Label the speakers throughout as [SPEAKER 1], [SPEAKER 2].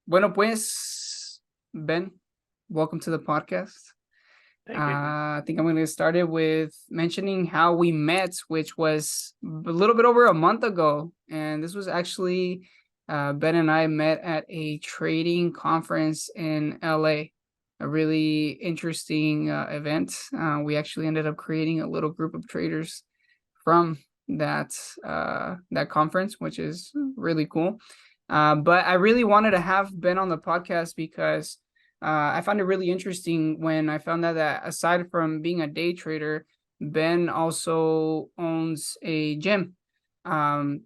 [SPEAKER 1] Bueno, pues, Ben, welcome to the podcast.
[SPEAKER 2] Thank you.
[SPEAKER 1] I think I'm going to get started with mentioning how we met, which was a little bit over a month ago. And this was actually Ben and I met at a trading conference in LA, a really interesting event. We actually ended up creating a little group of traders from that conference, which is really cool. But I really wanted to have Ben on the podcast because I found it really interesting when I found out that aside from being a day trader, Ben also owns a gym. Um,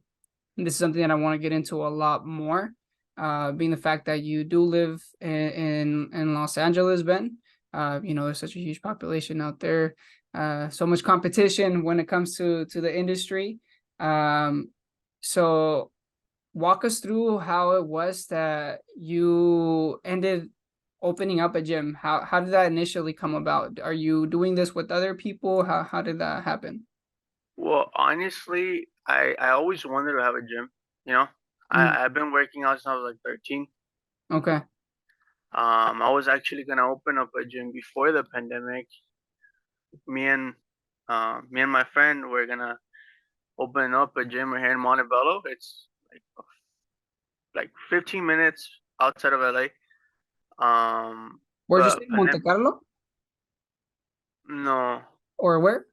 [SPEAKER 1] this is something that I want to get into a lot more, being the fact that you do live in Los Angeles, Ben. There's such a huge population out there, so much competition when it comes to the industry. Um, so walk us through how it was that you ended opening up a gym. How did that initially come about? Are you doing this with other people? How did that happen?
[SPEAKER 2] Well, honestly, I always wanted to have a gym. You know,
[SPEAKER 1] Mm,
[SPEAKER 2] I've been working out since I was like 13.
[SPEAKER 1] okay.
[SPEAKER 2] I was actually gonna open up a gym before the pandemic. Me and me and my friend were gonna open up a gym right here in Montebello. It's like 15 minutes outside of LA.
[SPEAKER 1] Where'd you
[SPEAKER 2] But
[SPEAKER 1] say? Monte Carlo?
[SPEAKER 2] no,
[SPEAKER 1] Or where?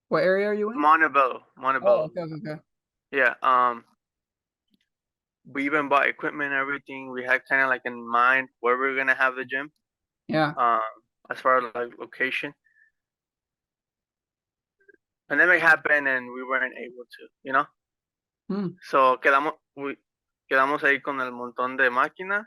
[SPEAKER 1] What area are you in?
[SPEAKER 2] Montebello,
[SPEAKER 1] Oh,
[SPEAKER 2] Montebello.
[SPEAKER 1] okay, okay, okay.
[SPEAKER 2] Yeah. We even bought equipment and everything. We had kind of like in mind where we are gonna have the gym.
[SPEAKER 1] Yeah.
[SPEAKER 2] Um, as far as like location, pandemic happened and we weren't able to.
[SPEAKER 1] Mm,
[SPEAKER 2] So quedamos ahí con el montón de máquinas.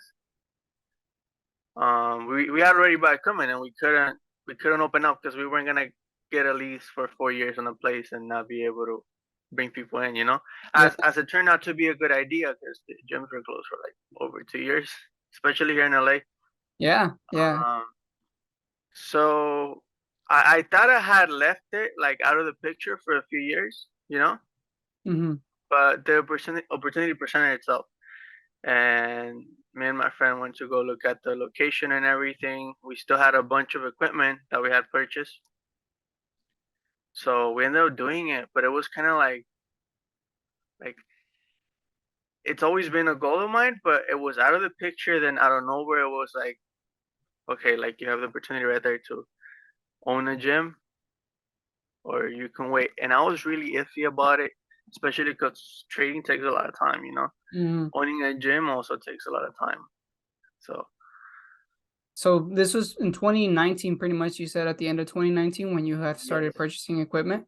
[SPEAKER 2] We had already bought equipment and we couldn't open up because we weren't gonna get a lease for 4 years on the place and not be able to bring people in.
[SPEAKER 1] yeah.
[SPEAKER 2] As it turned out to be a good idea because the gyms were closed for like over 2 years, especially here in LA.
[SPEAKER 1] Yeah. Yeah.
[SPEAKER 2] Um, So I thought I had left it like out of the picture for a few years,
[SPEAKER 1] Hmm.
[SPEAKER 2] but the opportunity presented itself, and me and my friend went to go look at the location and everything. We still had a bunch of equipment that we had purchased, so we ended up doing it. But it was kind of like it's always been a goal of mine, but it was out of the picture. Then out of nowhere, it was like, okay, like you have the opportunity right there to own a gym or you can wait. And I was really iffy about it, especially because trading takes a lot of time.
[SPEAKER 1] Hmm.
[SPEAKER 2] Owning a gym also takes a lot of time. So
[SPEAKER 1] So this was in 2019, pretty much. You said at the end of 2019 when you have
[SPEAKER 2] yes,
[SPEAKER 1] started purchasing equipment,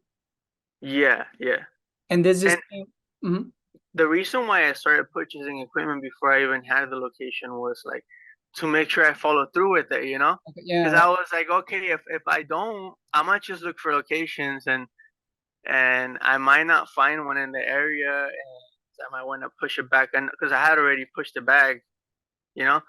[SPEAKER 2] yeah, yeah.
[SPEAKER 1] and this just.
[SPEAKER 2] And
[SPEAKER 1] Mhm.
[SPEAKER 2] the reason why I started purchasing equipment before I even had the location was like to make sure I follow through with it.
[SPEAKER 1] Okay,
[SPEAKER 2] Because
[SPEAKER 1] yeah,
[SPEAKER 2] I was like, okay, if I don't, I might just look for locations and I might not find one in the area, and I might want to push it back, and because I had already pushed it back, you know.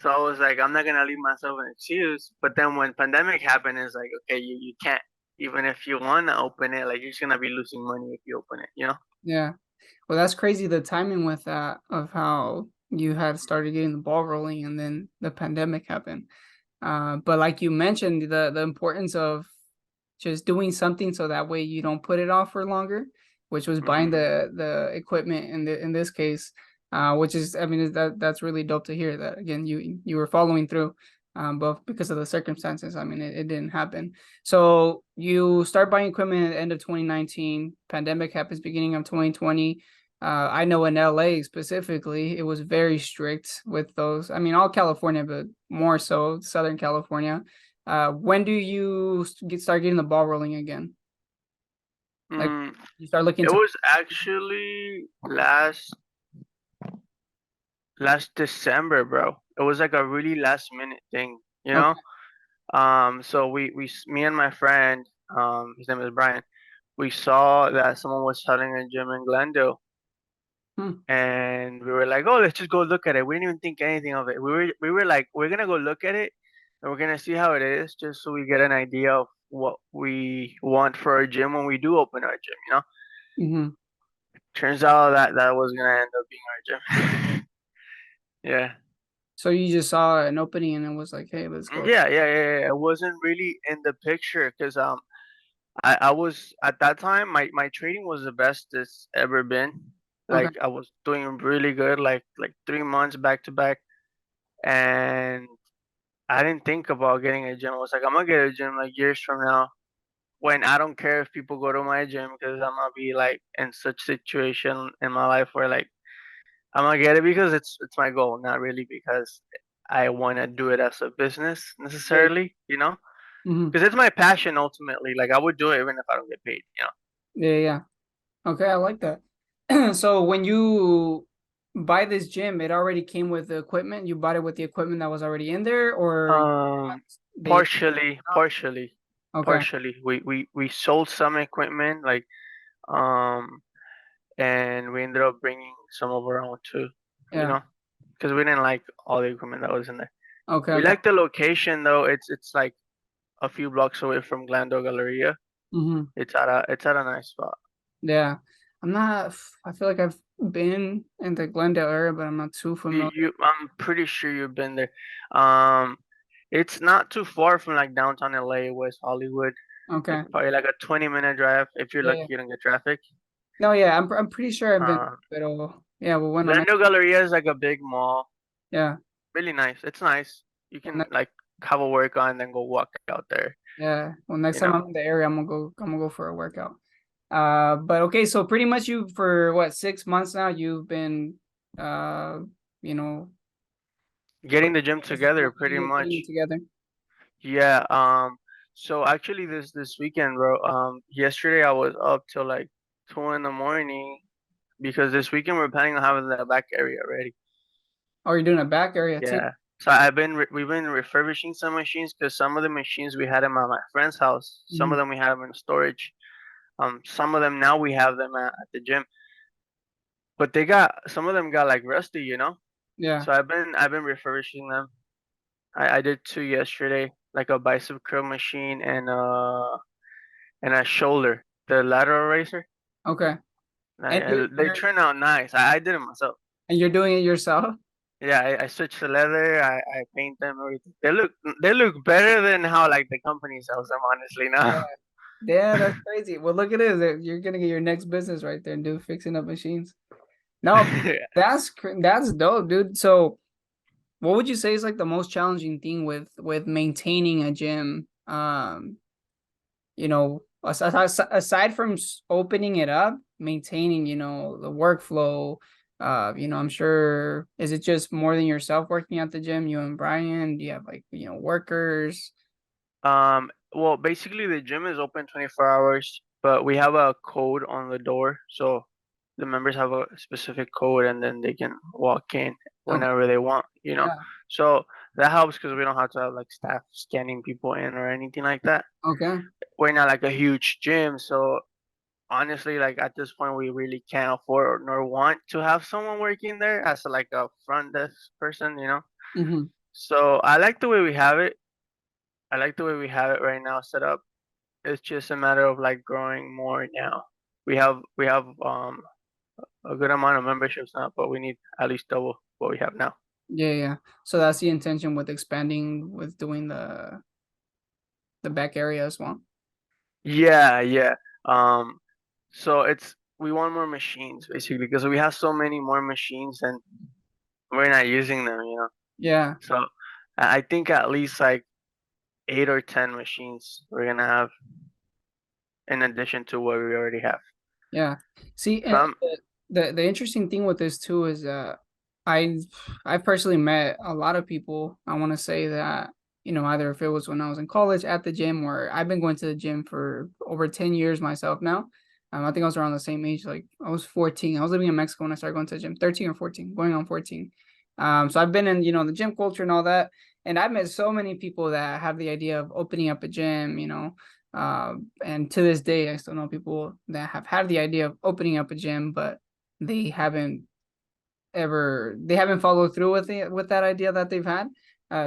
[SPEAKER 2] So I was like, I'm not gonna leave myself an excuse. But then when pandemic happened, it's like, okay, you can't. Even if you wanna open it, like you're just gonna be losing money if you open it.
[SPEAKER 1] yeah. Well, that's crazy, the timing with that of how you had started getting the ball rolling and then the pandemic happened. But like you mentioned, the importance of just doing something so that way you don't put it off for longer, which was buying
[SPEAKER 2] Hmm.
[SPEAKER 1] the equipment in this case, which is, I mean, that's really dope to hear that again you were following through, but because of the circumstances, I mean, it didn't happen. So you start buying equipment at the end of 2019, pandemic happens beginning of 2020. I know in LA specifically, it was very strict with those. I mean, all California, but more so Southern California. When do you start getting the ball rolling again? Like
[SPEAKER 2] Mm,
[SPEAKER 1] you start looking
[SPEAKER 2] it
[SPEAKER 1] to.
[SPEAKER 2] was actually last December, bro. It was like a really last minute thing, you know.
[SPEAKER 1] Okay.
[SPEAKER 2] So me and my friend, his name is Brian. We saw that someone was starting a gym in Glendale,
[SPEAKER 1] Hmm.
[SPEAKER 2] and we were like, "Oh, let's just go look at it." We didn't even think anything of it. We were like, "We're gonna go look at it, and we're gonna see how it is, just so we get an idea of what we want for our gym when we do open our gym."
[SPEAKER 1] Hmm.
[SPEAKER 2] Turns out that was gonna end up being our gym. Yeah.
[SPEAKER 1] So you just saw an opening and it was like, hey, let's go.
[SPEAKER 2] Yeah. It wasn't really in the picture because I was at that time my trading was the best it's ever been.
[SPEAKER 1] Okay.
[SPEAKER 2] Like I was doing really good, like 3 months back to back, and I didn't think about getting a gym. I was like, I'm gonna get a gym like years from now when I don't care if people go to my gym because I'm gonna be like in such situation in my life where like I'm gonna get it because it's my goal, not really because I want to do it as a business
[SPEAKER 1] Yeah.
[SPEAKER 2] necessarily, you know?
[SPEAKER 1] Hmm.
[SPEAKER 2] Because it's my passion ultimately. Like I would do it even if I don't get paid, you know?
[SPEAKER 1] Yeah, yeah. Okay, I like that. So when you buy this gym, it already came with the equipment. You bought it with the equipment that was already in there, or they
[SPEAKER 2] Partially,
[SPEAKER 1] out?
[SPEAKER 2] partially,
[SPEAKER 1] Okay.
[SPEAKER 2] partially. We sold some equipment, like um, and we ended up bringing some of our own too, you
[SPEAKER 1] Yeah.
[SPEAKER 2] know, because we didn't like all the equipment that was in there.
[SPEAKER 1] Okay,
[SPEAKER 2] We
[SPEAKER 1] okay.
[SPEAKER 2] like the location though. It's like a few blocks away from Glendale Galleria.
[SPEAKER 1] Hmm.
[SPEAKER 2] It's at a nice spot.
[SPEAKER 1] Yeah. I'm not, I feel like I've been in the Glendale area, but I'm not too familiar.
[SPEAKER 2] I'm pretty sure you've been there. Um, it's not too far from like downtown LA, West Hollywood. Like
[SPEAKER 1] Okay.
[SPEAKER 2] probably like a 20-minute drive. If you're
[SPEAKER 1] Yeah,
[SPEAKER 2] lucky,
[SPEAKER 1] yeah.
[SPEAKER 2] you don't get traffic.
[SPEAKER 1] No, yeah, I'm pretty sure I've been,
[SPEAKER 2] Uh,
[SPEAKER 1] but yeah, well, when
[SPEAKER 2] Glendale Galleria is like a big mall.
[SPEAKER 1] yeah,
[SPEAKER 2] Really nice. It's nice. You
[SPEAKER 1] when
[SPEAKER 2] can like have a workout and then go walk out there.
[SPEAKER 1] yeah, well, next
[SPEAKER 2] You
[SPEAKER 1] time
[SPEAKER 2] know.
[SPEAKER 1] I'm in the area, I'm gonna go for a workout. But okay, so pretty much you for what 6 months now, you've been, uh, you know,
[SPEAKER 2] Getting
[SPEAKER 1] putting
[SPEAKER 2] the gym together, pretty
[SPEAKER 1] putting it
[SPEAKER 2] much.
[SPEAKER 1] together.
[SPEAKER 2] Yeah. So actually, this weekend, bro. Yesterday I was up till like 2 in the morning because this weekend we're planning on having the back area ready.
[SPEAKER 1] Oh, you're doing a back area too.
[SPEAKER 2] Yeah. So we've been refurbishing some machines because some of the machines we had them at my friend's house. Some
[SPEAKER 1] Mhm.
[SPEAKER 2] of them we had them in storage. Some of them now we have them at the gym, but they got some of them got like rusty, you know.
[SPEAKER 1] Yeah.
[SPEAKER 2] So I've been refurbishing them. I did two yesterday, like a bicep curl machine and a shoulder, the lateral raiser.
[SPEAKER 1] Okay. And
[SPEAKER 2] They turn out nice. I did it myself.
[SPEAKER 1] you're doing it yourself.
[SPEAKER 2] Yeah, I switched the leather. I paint them everything. They look better than how like the company sells them. Honestly,
[SPEAKER 1] Yeah.
[SPEAKER 2] now.
[SPEAKER 1] Yeah, that's crazy. Well, look at this. You're gonna get your next business right there and do fixing up machines. No, that's dope, dude. So, what would you say is like the most challenging thing with maintaining a gym? Aside from opening it up, maintaining, the workflow. I'm sure, is it just more than yourself working at the gym, you and Brian? Do you have like, workers?
[SPEAKER 2] Well, basically the gym is open 24 hours, but we have a code on the door, so the members have a specific code, and then they can walk in
[SPEAKER 1] Okay.
[SPEAKER 2] whenever they want, you know.
[SPEAKER 1] Yeah.
[SPEAKER 2] So that helps because we don't have to have like staff scanning people in or anything like that.
[SPEAKER 1] Okay.
[SPEAKER 2] We're not like a huge gym, so honestly, like at this point, we really can't afford nor want to have someone working there as like a front desk person, you know.
[SPEAKER 1] Mm-hmm.
[SPEAKER 2] So I like the way we have it. I like the way we have it right now set up. It's just a matter of like growing more now. We have a good amount of memberships now, but we need at least double what we have now.
[SPEAKER 1] Yeah, yeah. So that's the intention with expanding, with doing the back area as well.
[SPEAKER 2] Yeah. Um, so we want more machines basically because we have so many more machines and we're not using them, you know.
[SPEAKER 1] Yeah,
[SPEAKER 2] So I think at least like 8 or 10 machines we're gonna have in addition to what we already have.
[SPEAKER 1] yeah. See,
[SPEAKER 2] So
[SPEAKER 1] and the interesting thing with this too is I I personally met a lot of people. I want to say that, either if it was when I was in college at the gym, or I've been going to the gym for over 10 years myself now. I think I was around the same age. Like I was 14. I was living in Mexico when I started going to the gym, 13 or 14, going on 14. So I've been in, the gym culture and all that. And I've met so many people that have the idea of opening up a gym, and to this day, I still know people that have had the idea of opening up a gym, but they haven't they haven't followed through with that idea that they've had.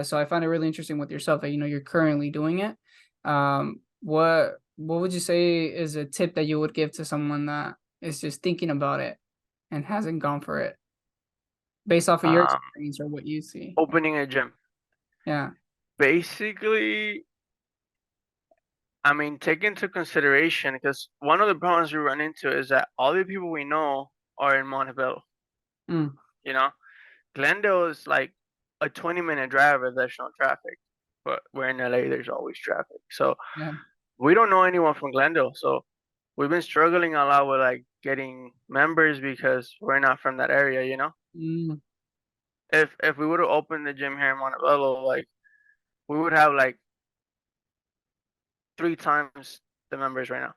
[SPEAKER 1] So I find it really interesting with yourself that you're currently doing it. What would you say is a tip that you would give to someone that is just thinking about it and hasn't gone for it? based off of your
[SPEAKER 2] Um,
[SPEAKER 1] experience or what you see.
[SPEAKER 2] opening a gym.
[SPEAKER 1] Yeah.
[SPEAKER 2] Basically, I mean, take into consideration because one of the problems we run into is that all the people we know are in Montebello.
[SPEAKER 1] Mm,
[SPEAKER 2] You know, Glendale is like a 20-minute drive if there's no traffic, but we're in LA, there's always traffic. So
[SPEAKER 1] yeah.
[SPEAKER 2] we don't know anyone from Glendale. So we've been struggling a lot with like getting members because we're not from that area.
[SPEAKER 1] Mm,
[SPEAKER 2] If we would have opened the gym here in Montebello, like we would have like 3 times the members right now.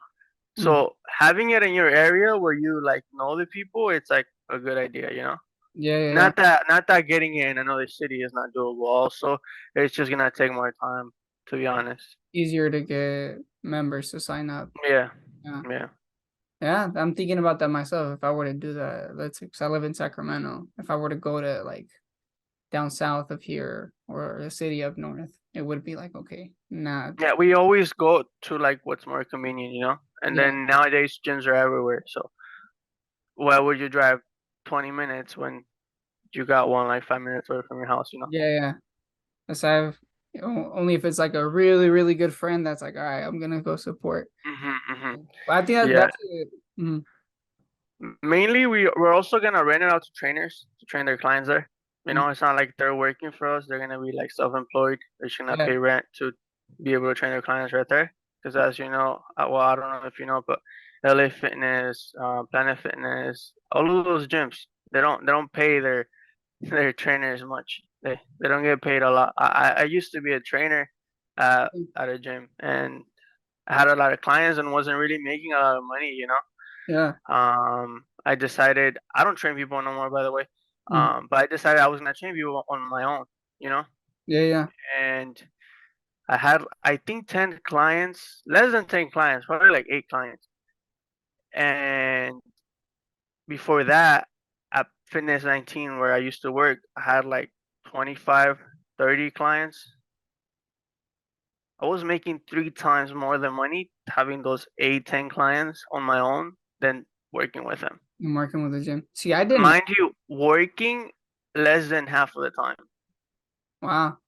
[SPEAKER 1] mm.
[SPEAKER 2] So having it in your area where you like know the people, it's like a good idea.
[SPEAKER 1] Yeah, yeah, yeah.
[SPEAKER 2] Not that getting it in another city is not doable. Also, it's just gonna take more time, to be honest.
[SPEAKER 1] Easier to get members to sign up.
[SPEAKER 2] Yeah,
[SPEAKER 1] Yeah.
[SPEAKER 2] yeah,
[SPEAKER 1] Yeah, I'm thinking about that myself. If I were to do that, let's say, 'cause I live in Sacramento. If I were to go to like down south of here or a city up north, it would be like, okay, nah,
[SPEAKER 2] yeah. We always go to like what's more convenient. And
[SPEAKER 1] yeah,
[SPEAKER 2] then nowadays gyms are everywhere. So why would you drive 20 minutes when you got one like 5 minutes away from your house?
[SPEAKER 1] yeah, yeah. Unless only if it's like a really, really good friend that's like, all right, I'm gonna go support.
[SPEAKER 2] Hmm.
[SPEAKER 1] But I think
[SPEAKER 2] Yeah.
[SPEAKER 1] that's it. Mhm.
[SPEAKER 2] Mainly, we're also gonna rent it out to trainers to train their clients there.
[SPEAKER 1] Mm.
[SPEAKER 2] It's not like they're working for us. They're gonna be like self-employed. They're just gonna
[SPEAKER 1] Yeah,
[SPEAKER 2] pay rent to be able to train their clients right there. Because as you know, well, I don't know if you know, but LA Fitness, Planet Fitness, all of those gyms, they don't pay their their trainers much. They don't get paid a lot. I used to be a trainer at a gym, and I had a lot of clients and wasn't really making a lot of money.
[SPEAKER 1] yeah,
[SPEAKER 2] I decided I don't train people no more, by the way.
[SPEAKER 1] mm.
[SPEAKER 2] But I decided I was gonna train people on my own, you know.
[SPEAKER 1] Yeah, yeah.
[SPEAKER 2] And I had, I think, 10 clients, less than 10 clients, probably like 8 clients. And before that, at Fitness 19, where I used to work, I had like 25, 30 clients. I was making 3 times more than money having those 8, 10 clients on my own than working with them.
[SPEAKER 1] I'm working with the gym. See, I didn't.
[SPEAKER 2] Mind you, working less than half of the time.
[SPEAKER 1] Wow.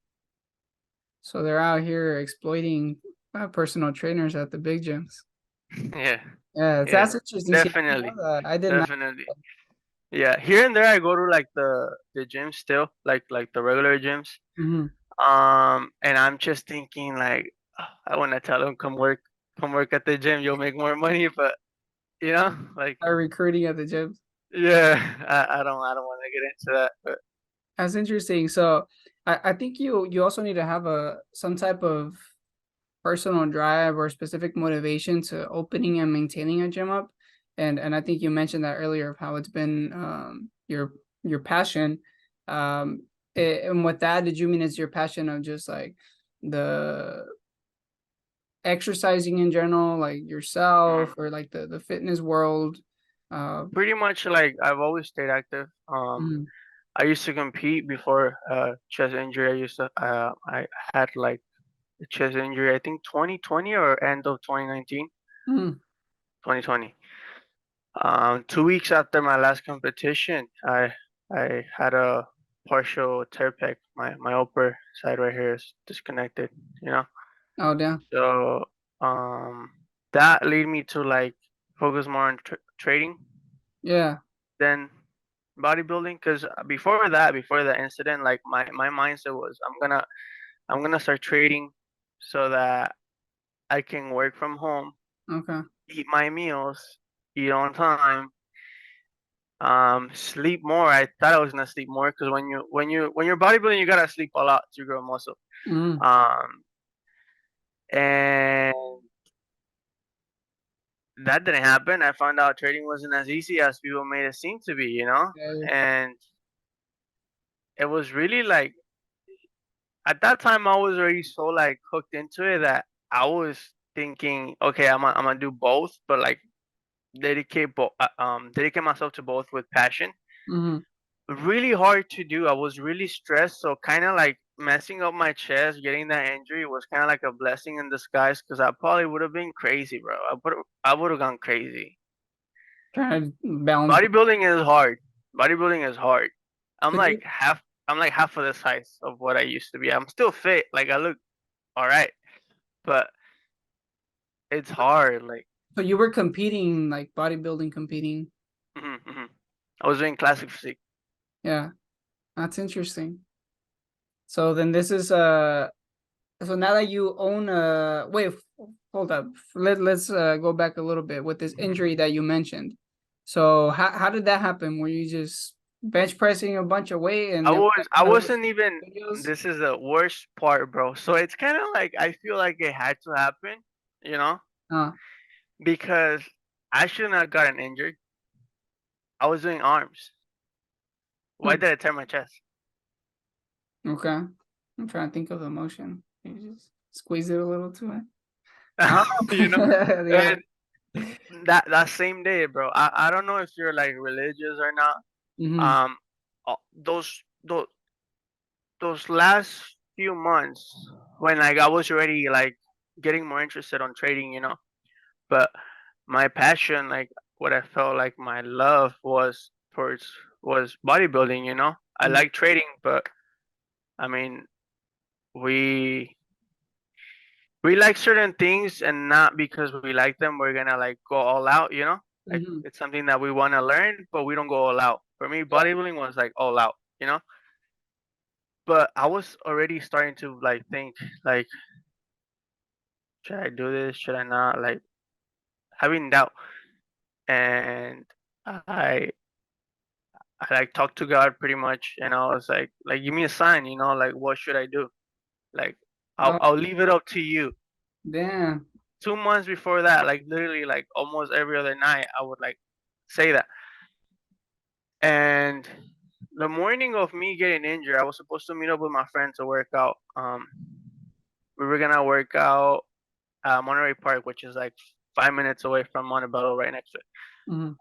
[SPEAKER 1] So they're out here exploiting personal trainers at the big gyms.
[SPEAKER 2] Yeah,
[SPEAKER 1] Yeah,
[SPEAKER 2] yeah,
[SPEAKER 1] that's interesting. See, I didn't
[SPEAKER 2] definitely,
[SPEAKER 1] know that. I did not.
[SPEAKER 2] definitely. Yeah, here and there I go to like the gym still, like the regular gyms.
[SPEAKER 1] Mm-hmm.
[SPEAKER 2] And I'm just thinking like, I want to tell them come work at the gym. You'll make more money, but like,
[SPEAKER 1] Are recruiting at the gyms.
[SPEAKER 2] yeah, I don't want to get into that. But
[SPEAKER 1] That's interesting. So I think you also need to have a some type of personal drive or specific motivation to opening and maintaining a gym up. And I think you mentioned that earlier of how it's been your passion. And with that, did you mean it's your passion of just like the exercising in general, like yourself
[SPEAKER 2] mm,
[SPEAKER 1] or like the fitness world?
[SPEAKER 2] pretty much like I've always stayed active.
[SPEAKER 1] Mhm,
[SPEAKER 2] I used to compete before chest injury. I had like a chest injury, I think 2020 or end of 2019,
[SPEAKER 1] mhm.
[SPEAKER 2] 2020. 2 weeks after my last competition, I had a partial tear pec. My upper side right here is disconnected, you know.
[SPEAKER 1] Oh, damn.
[SPEAKER 2] So um, that led me to like focus more on trading
[SPEAKER 1] Yeah.
[SPEAKER 2] than bodybuilding. Because before the incident, like my mindset was I'm gonna start trading so that I can work from home,
[SPEAKER 1] Okay.
[SPEAKER 2] eat my meals, eat on time, sleep more. I thought I was gonna sleep more because when you're bodybuilding, you gotta sleep a lot to grow muscle.
[SPEAKER 1] Mm.
[SPEAKER 2] Um, and that didn't happen. I found out trading wasn't as easy as people made it seem to be.
[SPEAKER 1] Yeah.
[SPEAKER 2] And it was really like at that time I was already so like hooked into it that I was thinking, okay, I'm gonna do both, but like dedicate myself to both with passion.
[SPEAKER 1] Hmm.
[SPEAKER 2] Really hard to do. I was really stressed, so kind of like messing up my chest, getting that injury was kind of like a blessing in disguise because I probably would have been crazy, bro. I would have gone crazy.
[SPEAKER 1] Trying to balance.
[SPEAKER 2] Bodybuilding is hard. Bodybuilding is hard. I'm
[SPEAKER 1] So you
[SPEAKER 2] like half. I'm like half of the size of what I used to be. I'm still fit. Like I look all right, but it's hard. Like
[SPEAKER 1] so you were competing, like bodybuilding competing.
[SPEAKER 2] I was doing classic physique.
[SPEAKER 1] Yeah, that's interesting. So then this is so now that you own wait, hold up. Let's go back a little bit with this injury that you mentioned. So how did that happen? Were you just bench pressing a bunch of weight and
[SPEAKER 2] I
[SPEAKER 1] then
[SPEAKER 2] was. I
[SPEAKER 1] one of those
[SPEAKER 2] wasn't even.
[SPEAKER 1] videos?
[SPEAKER 2] This is the worst part, bro. So it's kind of like I feel like it had to happen, you know,
[SPEAKER 1] Uh,
[SPEAKER 2] because I shouldn't have gotten injured. I was doing arms. Why
[SPEAKER 1] hmm,
[SPEAKER 2] did I tear my chest?
[SPEAKER 1] okay. I'm trying to think of the motion. You just squeeze it a little too much. I
[SPEAKER 2] You know,
[SPEAKER 1] don't know. Yeah.
[SPEAKER 2] and that same day, bro. I don't know if you're like religious or not.
[SPEAKER 1] Hmm.
[SPEAKER 2] Um, those last few months when like I was already like getting more interested on trading, you know, but my passion, like what I felt like my love was towards was bodybuilding, you know. I like trading, but I mean, we we like certain things and not because we like them we're gonna like go all out, you know. Like
[SPEAKER 1] Hmm.
[SPEAKER 2] it's something that we want to learn but we don't go all out. For me bodybuilding was like all out, you know. But I was already starting to like think like, should I do this, should I not, like having doubt. And i I like talked to God pretty much and I was like give me a sign, you know, like what should I do, like
[SPEAKER 1] Oh,
[SPEAKER 2] I'll leave it up to you.
[SPEAKER 1] damn.
[SPEAKER 2] 2 months before that, like literally like almost every other night I would like say that. And the morning of me getting injured, I was supposed to meet up with my friend to work out. We were gonna work out at Monterey Park, which is like 5 minutes away from Montebello, right next to it.
[SPEAKER 1] Hmm.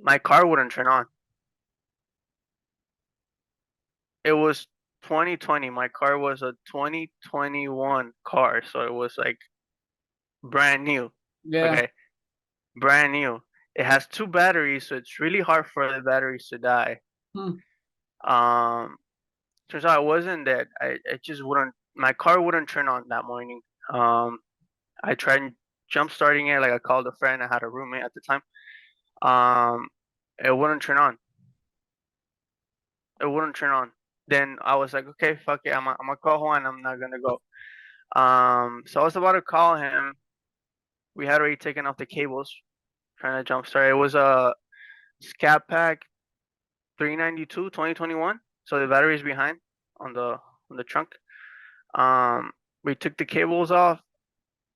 [SPEAKER 2] My car wouldn't turn on. It was 2020. My car was a 2021 car, so it was like brand new.
[SPEAKER 1] Yeah.
[SPEAKER 2] Okay, brand new. It has two batteries, so it's really hard for the batteries to die.
[SPEAKER 1] Hmm.
[SPEAKER 2] Um, Turns out I wasn't dead. I just wouldn't. My car wouldn't turn on that morning. Um, I tried jump starting it. Like I called a friend. I had a roommate at the time. Um, it wouldn't turn on. It wouldn't turn on. Then I was like, okay, fuck it. I'm gonna call Juan. I'm not gonna go. So I was about to call him. We had already taken off the cables, trying to jump start. It was a Scat Pack 392 2021. So the battery is behind on the trunk. Um, we took the cables off.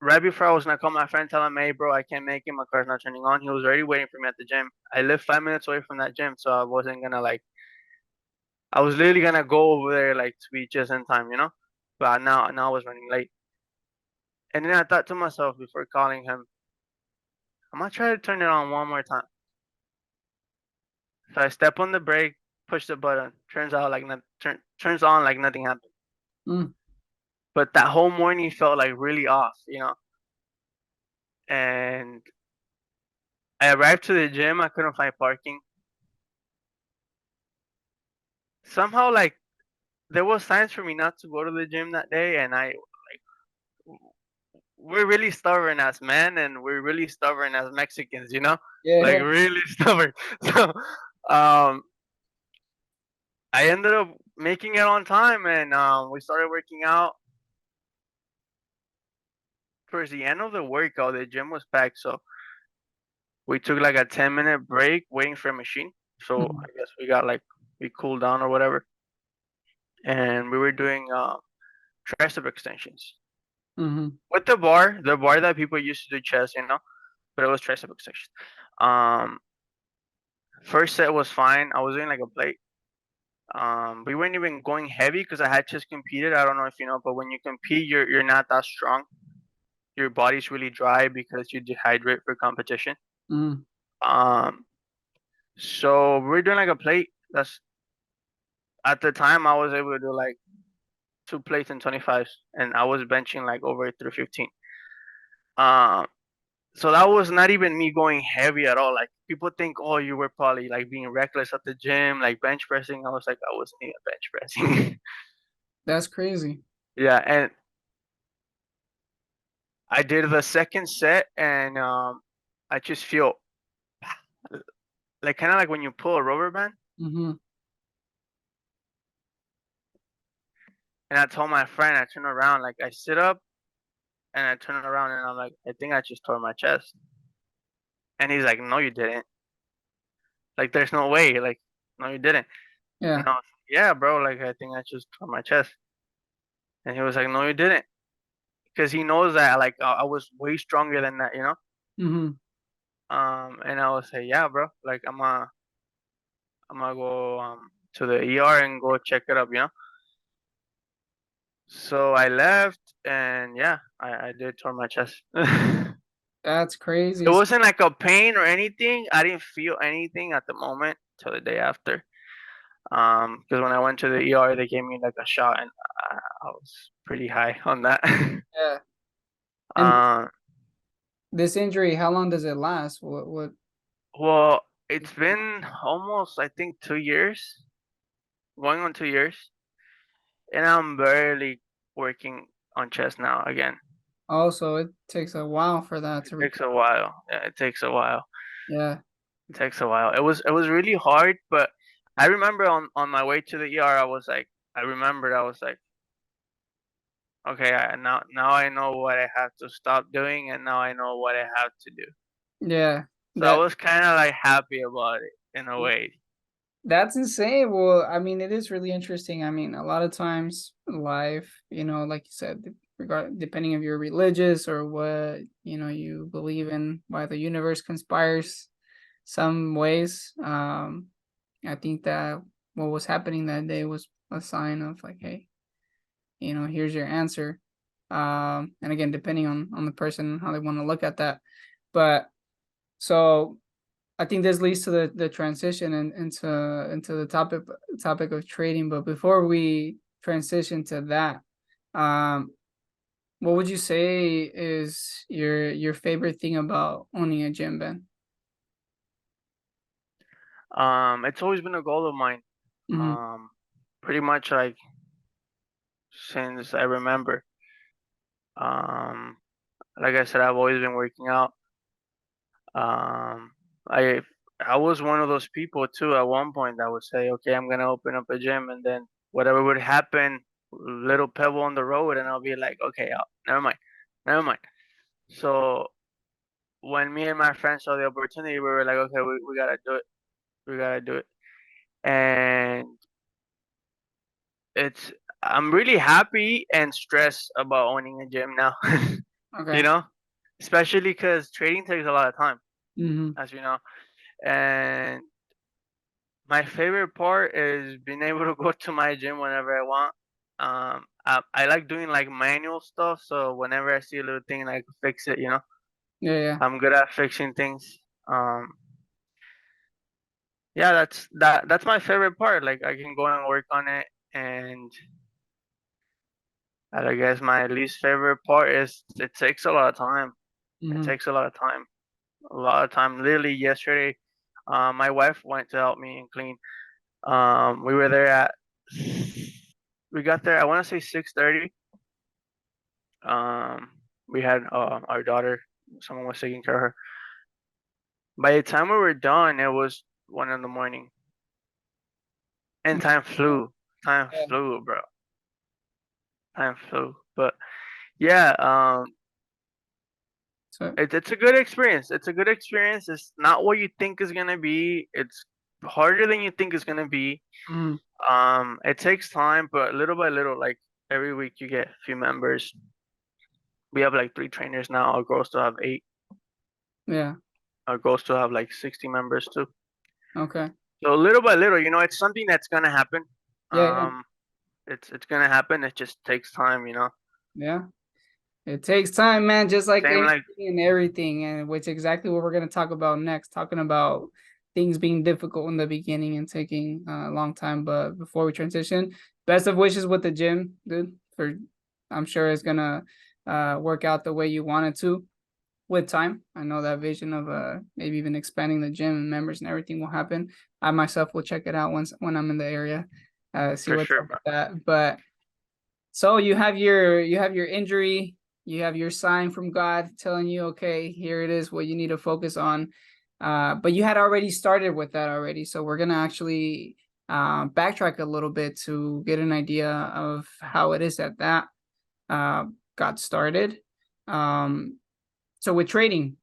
[SPEAKER 2] Right before I was gonna call my friend, tell him, "Hey, bro, I can't make it. My car's not turning on." He was already waiting for me at the gym. I live 5 minutes away from that gym, so I wasn't gonna like. I was literally gonna go over there like to be just in time, you know. But now I was running late, and then I thought to myself before calling him, I'm gonna try to turn it on one more time. So I step on the brake, push the button. Turns out like turns on like nothing happened.
[SPEAKER 1] Mm.
[SPEAKER 2] But that whole morning felt like really off, you know. And I arrived to the gym. I couldn't find parking. Somehow, like there was signs for me not to go to the gym that day, and we're really stubborn as men, and we're really stubborn as Mexicans, you know, like
[SPEAKER 1] Yeah.
[SPEAKER 2] really stubborn. So, um, I ended up making it on time, and we started working out. Towards the end of the workout, the gym was packed, so we took like a 10-minute break waiting for a machine. So I
[SPEAKER 1] Mhm.
[SPEAKER 2] guess we cooled down or whatever, and we were doing tricep extensions
[SPEAKER 1] Mhm.
[SPEAKER 2] with the bar that people used to do chest, you know, but it was tricep extensions. Um, First set was fine. I was doing like a plate. We weren't even going heavy because I had just competed. I don't know if you know, but when you compete, you're not that strong. Your body's really dry because you dehydrate for competition.
[SPEAKER 1] Mhm.
[SPEAKER 2] Um, so we're doing like a plate. That's at the time I was able to do like two plates and 25s, and I was benching like over 315. Um, So that was not even me going heavy at all. Like people think, oh, you were probably like being reckless at the gym, like bench pressing. I was like, I wasn't even bench pressing.
[SPEAKER 1] That's crazy.
[SPEAKER 2] Yeah, and I did the second set, and I just feel like kind of like when you pull a rubber band.
[SPEAKER 1] Mm-hmm.
[SPEAKER 2] And I told my friend, I turn around, like I sit up and I turn around and I'm like, I think I just tore my chest. And he's like, no, you didn't. Like, there's no way. Like, no, you didn't. And
[SPEAKER 1] Yeah.
[SPEAKER 2] I was like, yeah, bro. Like, I think I just tore my chest. And he was like, no, you didn't. Because he knows that, like, I was way stronger than that, you know?
[SPEAKER 1] Mm-hmm.
[SPEAKER 2] And I was like, yeah, bro. Like, I'm gonna go to the ER and go check it up, you know? So I left and yeah, I did tore my chest.
[SPEAKER 1] That's
[SPEAKER 2] It
[SPEAKER 1] crazy.
[SPEAKER 2] wasn't like a pain or anything. I didn't feel anything at the moment till the day after. Because when I went to the ER, they gave me like a shot, and I was pretty high on that.
[SPEAKER 1] Yeah. And
[SPEAKER 2] uh,
[SPEAKER 1] this injury, how long does it last? What
[SPEAKER 2] well, it's been almost I think 2 years, going on 2 years, and I'm barely working on chest now again.
[SPEAKER 1] also it takes a while for that
[SPEAKER 2] It
[SPEAKER 1] to
[SPEAKER 2] takes
[SPEAKER 1] recover.
[SPEAKER 2] a while. Yeah, it takes a while.
[SPEAKER 1] Yeah.
[SPEAKER 2] It takes a while. It was really hard, but I remember on my way to the ER, I remembered I was like, okay, now I know what I have to stop doing, and now I know what I have to do.
[SPEAKER 1] Yeah.
[SPEAKER 2] So I
[SPEAKER 1] That
[SPEAKER 2] was kind of like happy about it in a way.
[SPEAKER 1] that's insane. Well, I mean, it is really interesting. I mean, a lot of times in life, like you said, depending if you're religious or what, you believe in, why the universe conspires some ways. I think that what was happening that day was a sign of like, hey, here's your answer. And again, depending on the person, how they want to look at that. But so I think this leads to the transition into the topic of trading. But before we transition to that, um, what would you say is your favorite thing about owning a gym, Ben?
[SPEAKER 2] It's always been a goal of mine.
[SPEAKER 1] Mm-hmm.
[SPEAKER 2] Um, Pretty much like since I remember. Um, like I said, I've always been working out. Um, I I was one of those people too. At one point, that would say, "Okay, I'm gonna open up a gym," and then whatever would happen, little pebble on the road, and I'll be like, "Okay, never mind, never mind." So when me and my friends saw the opportunity, we were like, "Okay, we gotta do it. We gotta do it." And it's I'm really happy and stressed about owning a gym now. you
[SPEAKER 1] Okay.
[SPEAKER 2] know, especially because trading takes a lot of time,
[SPEAKER 1] Mm-hmm.
[SPEAKER 2] as you know, and my favorite part is being able to go to my gym whenever I want. I like doing like manual stuff, so whenever I see a little thing, like fix it.
[SPEAKER 1] Yeah, yeah,
[SPEAKER 2] I'm good at fixing things. Um, yeah, that's my favorite part. Like I can go and work on it, and I guess my least favorite part is it takes a lot of time. It
[SPEAKER 1] mm-hmm.
[SPEAKER 2] takes a lot of time. A lot of time. Literally yesterday, my wife went to help me and clean. We were there at we got there. I want to say 6:30. Um, we had our daughter. Someone was taking care of her. By the time we were done, it was 1 in the morning, and time flew. Time
[SPEAKER 1] Yeah.
[SPEAKER 2] flew, bro. Time flew. But yeah,
[SPEAKER 1] So,
[SPEAKER 2] it's a good experience. It's a good experience. It's not what you think is gonna be. It's harder than you think it's gonna be.
[SPEAKER 1] mm,
[SPEAKER 2] It takes time, but little by little, like every week you get a few members. We have like 3 trainers now. Our goal is to have 8.
[SPEAKER 1] yeah,
[SPEAKER 2] Our goal is to have like 60 members too.
[SPEAKER 1] okay,
[SPEAKER 2] So little by little, it's something that's gonna happen.
[SPEAKER 1] yeah, yeah,
[SPEAKER 2] Um, it's gonna happen. It just takes time.
[SPEAKER 1] yeah. It takes time, man, just like
[SPEAKER 2] Same
[SPEAKER 1] anything
[SPEAKER 2] like
[SPEAKER 1] and everything, and which exactly what we're gonna talk about next, talking about things being difficult in the beginning and taking a long time. But before we transition, best of wishes with the gym, dude. I'm sure it's gonna work out the way you want it to. with time. I know that vision of maybe even expanding the gym and members and everything will happen. I myself will check it out once when I'm in the area, see
[SPEAKER 2] For
[SPEAKER 1] what's
[SPEAKER 2] sure,
[SPEAKER 1] up
[SPEAKER 2] bro.
[SPEAKER 1] with that. But so you have your injury, you have your sign from God telling you, okay, here it is, what you need to focus on. But you had already started with that already, so we're gonna actually backtrack a little bit to get an idea of how it is that uh, got started. Um, so with trading,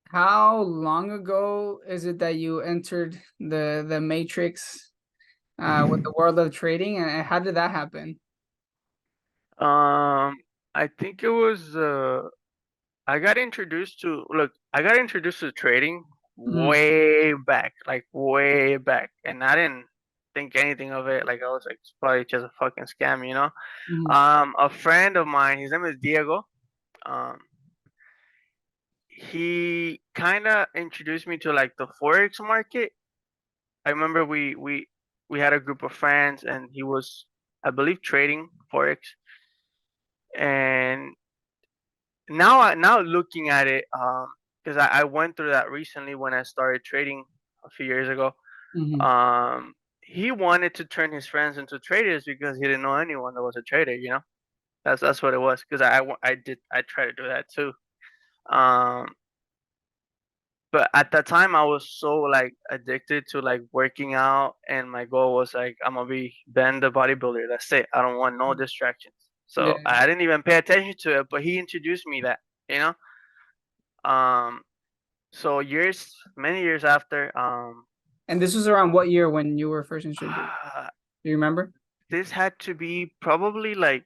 [SPEAKER 1] how long ago is it that you entered the matrix with the world of trading, and how did that happen?
[SPEAKER 2] I think it was I got introduced to trading
[SPEAKER 1] Mm,
[SPEAKER 2] way back, like way back, and I didn't think anything of it. Like I was like, it's probably just a fucking scam, you know.
[SPEAKER 1] mm,
[SPEAKER 2] A friend of mine, his name is Diego. Um, he kind of introduced me to like the forex market. I remember we had a group of friends, and he was, I believe, trading forex. And now looking at it, because I went through that recently when I started trading a few years ago.
[SPEAKER 1] mm,
[SPEAKER 2] He wanted to turn his friends into traders because he didn't know anyone that was a trader. You know, that's what it was. Because I tried to do that too. Um, but at that time I was so like addicted to like working out, and my goal was like I'm gonna be Ben the bodybuilder. That's it. I don't want no
[SPEAKER 1] mm.
[SPEAKER 2] distractions. So
[SPEAKER 1] Yeah.
[SPEAKER 2] I didn't even pay attention to it, but he introduced me that. You know. Um, So many years after,
[SPEAKER 1] And this was around what year when you were first introduced? Do you remember?
[SPEAKER 2] this had to be probably like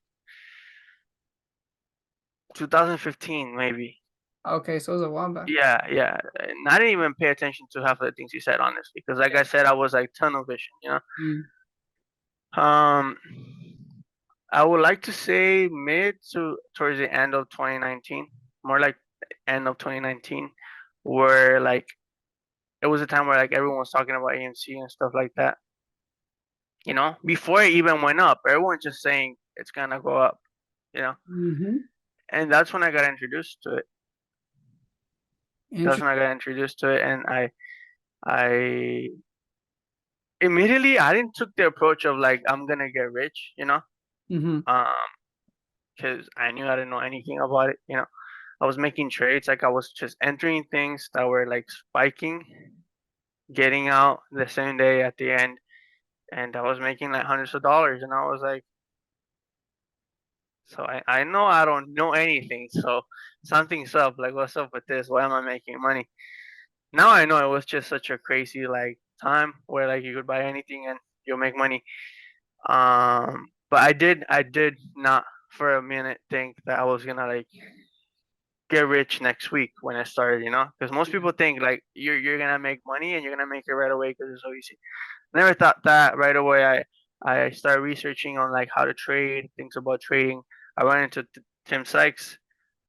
[SPEAKER 2] 2015, maybe.
[SPEAKER 1] Okay, so it was a while back.
[SPEAKER 2] Yeah, yeah. And I didn't even pay attention to half of the things he said, honestly, because like I said, I was like tunnel vision, you know.
[SPEAKER 1] Mm,
[SPEAKER 2] Um, I would like to say mid to towards the end of 2019, more like end of 2019, where like it was a time where like everyone was talking about AMC and stuff like that. You know, before it even went up, everyone's just saying it's gonna go up. You know,
[SPEAKER 1] hmm.
[SPEAKER 2] and that's when I got introduced to it. That's when I got introduced to it, and I immediately I didn't took the approach of like I'm gonna get rich. You know,
[SPEAKER 1] Hmm.
[SPEAKER 2] um, because I knew I didn't know anything about it. You know, I was making trades, like I was just entering things that were like spiking, getting out the same day at the end, and I was making like hundreds of dollars, and I was like, so I know I don't know anything, so something's up. Like, what's up with this? Why am I making money? Now I know it was just such a crazy like time where like you could buy anything and you'll make money. But I did not for a minute think that I was gonna like get rich next week when I started, you know? Because most people think like you're gonna make money and you're gonna make it right away because it's so easy. Never thought that right away. I started researching on like how to trade, things about trading. I went into Tim Sykes,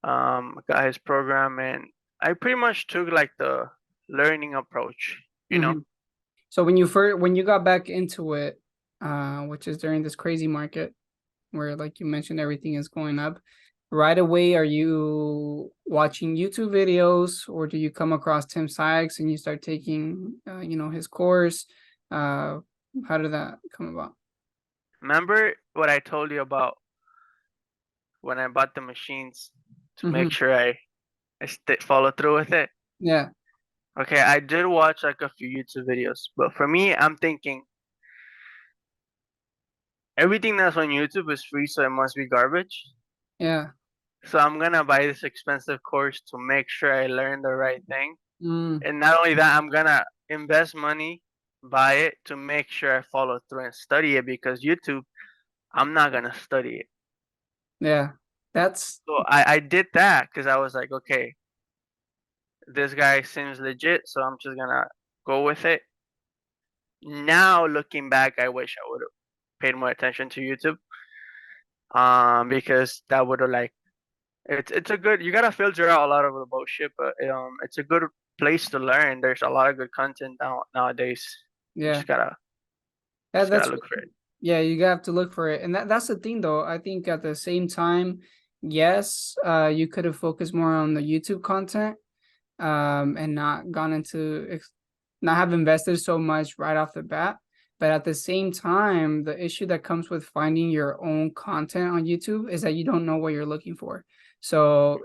[SPEAKER 2] got his program, and I pretty much took like the learning approach, you know.
[SPEAKER 1] Hmm. So when you got back into it, which is during this crazy market where, like you mentioned, everything is going up, right away, are you watching YouTube videos, or do you come across Tim Sykes and you start taking, his course? Uh, how did that come about?
[SPEAKER 2] Remember what I told you about when I bought the machines to
[SPEAKER 1] Hmm.
[SPEAKER 2] make sure I follow through with it?
[SPEAKER 1] Yeah,
[SPEAKER 2] Okay, I did watch like a few YouTube videos, but for me, I'm thinking everything that's on YouTube is free, so it must be garbage.
[SPEAKER 1] yeah.
[SPEAKER 2] So I'm gonna buy this expensive course to make sure I learn the right thing.
[SPEAKER 1] Mm,
[SPEAKER 2] And not only that, I'm gonna invest money, buy it to make sure I follow through and study it because YouTube, I'm not gonna study it.
[SPEAKER 1] yeah. That's
[SPEAKER 2] So I did that because I was like, okay, this guy seems legit, so I'm just gonna go with it. Now looking back, I wish I would have paid more attention to YouTube. Because that would have like it's a good, you gotta filter out a lot of the bullshit, but it's a good place to learn. There's a lot of good content nowadays. You
[SPEAKER 1] yeah.
[SPEAKER 2] just gotta
[SPEAKER 1] That's
[SPEAKER 2] look for it.
[SPEAKER 1] yeah, you have to look for it. And that's the thing though. I think at the same time, yes, you could have focused more on the YouTube content, and not gone into not have invested so much right off the bat. But at the same time, the issue that comes with finding your own content on YouTube is that you don't know what you're looking for. So,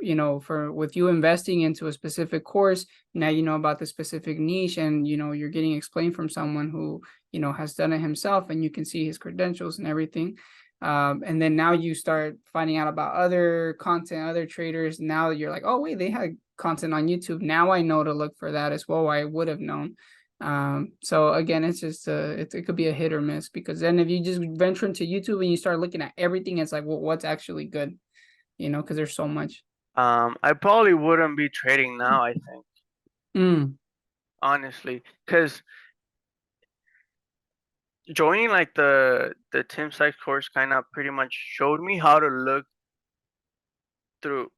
[SPEAKER 1] for with you investing into a specific course, now you know about the specific niche, and you're getting explained from someone who, has done it himself, and you can see his credentials and everything. And then now you start finding out about other content, other traders. Now you're like, oh wait, they had content on YouTube. Now I know to look for that as well. I would have known. So again, it's just it could be a hit or miss, because then if you just venture into YouTube and you start looking at everything, it's like, well, what's actually good? Because there's so much.
[SPEAKER 2] I probably wouldn't be trading now, I think,
[SPEAKER 1] Mm,
[SPEAKER 2] honestly, because joining like the Tim Sykes course kind of pretty much showed me how to look through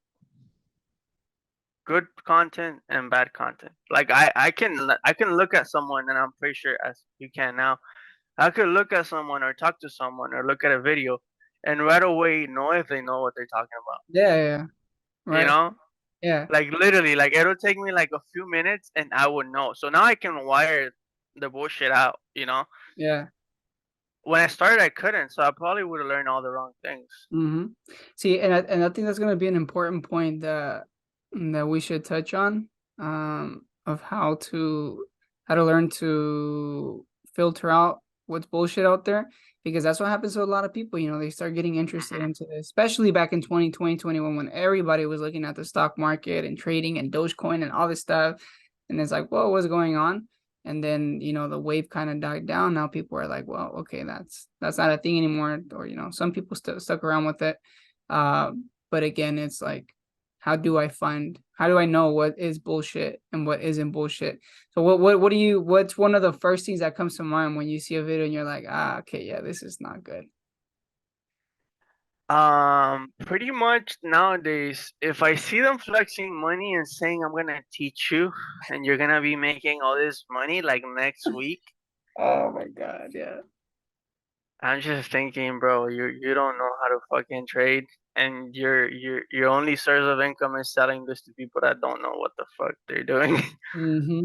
[SPEAKER 2] good content and bad content. Like I can look at someone, and I'm pretty sure as you can now, I could look at someone or talk to someone or look at a video and right away know if they know what they're talking about.
[SPEAKER 1] yeah, yeah,
[SPEAKER 2] You
[SPEAKER 1] right.
[SPEAKER 2] know?
[SPEAKER 1] Yeah,
[SPEAKER 2] Like literally, like it'll take me like a few minutes and I would know. So now I can wire the bullshit out, you know?
[SPEAKER 1] yeah.
[SPEAKER 2] When I started I couldn't, so I probably would have learned all the wrong things.
[SPEAKER 1] Mm-hmm. See, and I think that's going to be an important point that we should touch on, of how to learn to filter out what's bullshit out there, because that's what happens to a lot of people. They start getting interested
[SPEAKER 2] Mhm.
[SPEAKER 1] into this, especially back in 2020, 21, when everybody was looking at the stock market and trading and Dogecoin and all this stuff, and it's like, whoa, what's going on? And then the wave kind of died down. Now people are like, well, okay, that's not a thing anymore. Or some people still stuck around with it. But again, it's like, how do I know what is bullshit and what isn't bullshit? So what's one of the first things that comes to mind when you see a video and you're like, okay, yeah, this is not good.
[SPEAKER 2] Pretty much nowadays, if I see them flexing money and saying I'm gonna teach you and you're gonna be making all this money like next week,
[SPEAKER 1] Oh my God, yeah.
[SPEAKER 2] I'm just thinking, bro, you don't know how to fucking trade, and your only source of income is selling this to people that don't know what the fuck they're doing.
[SPEAKER 1] Mm-hmm.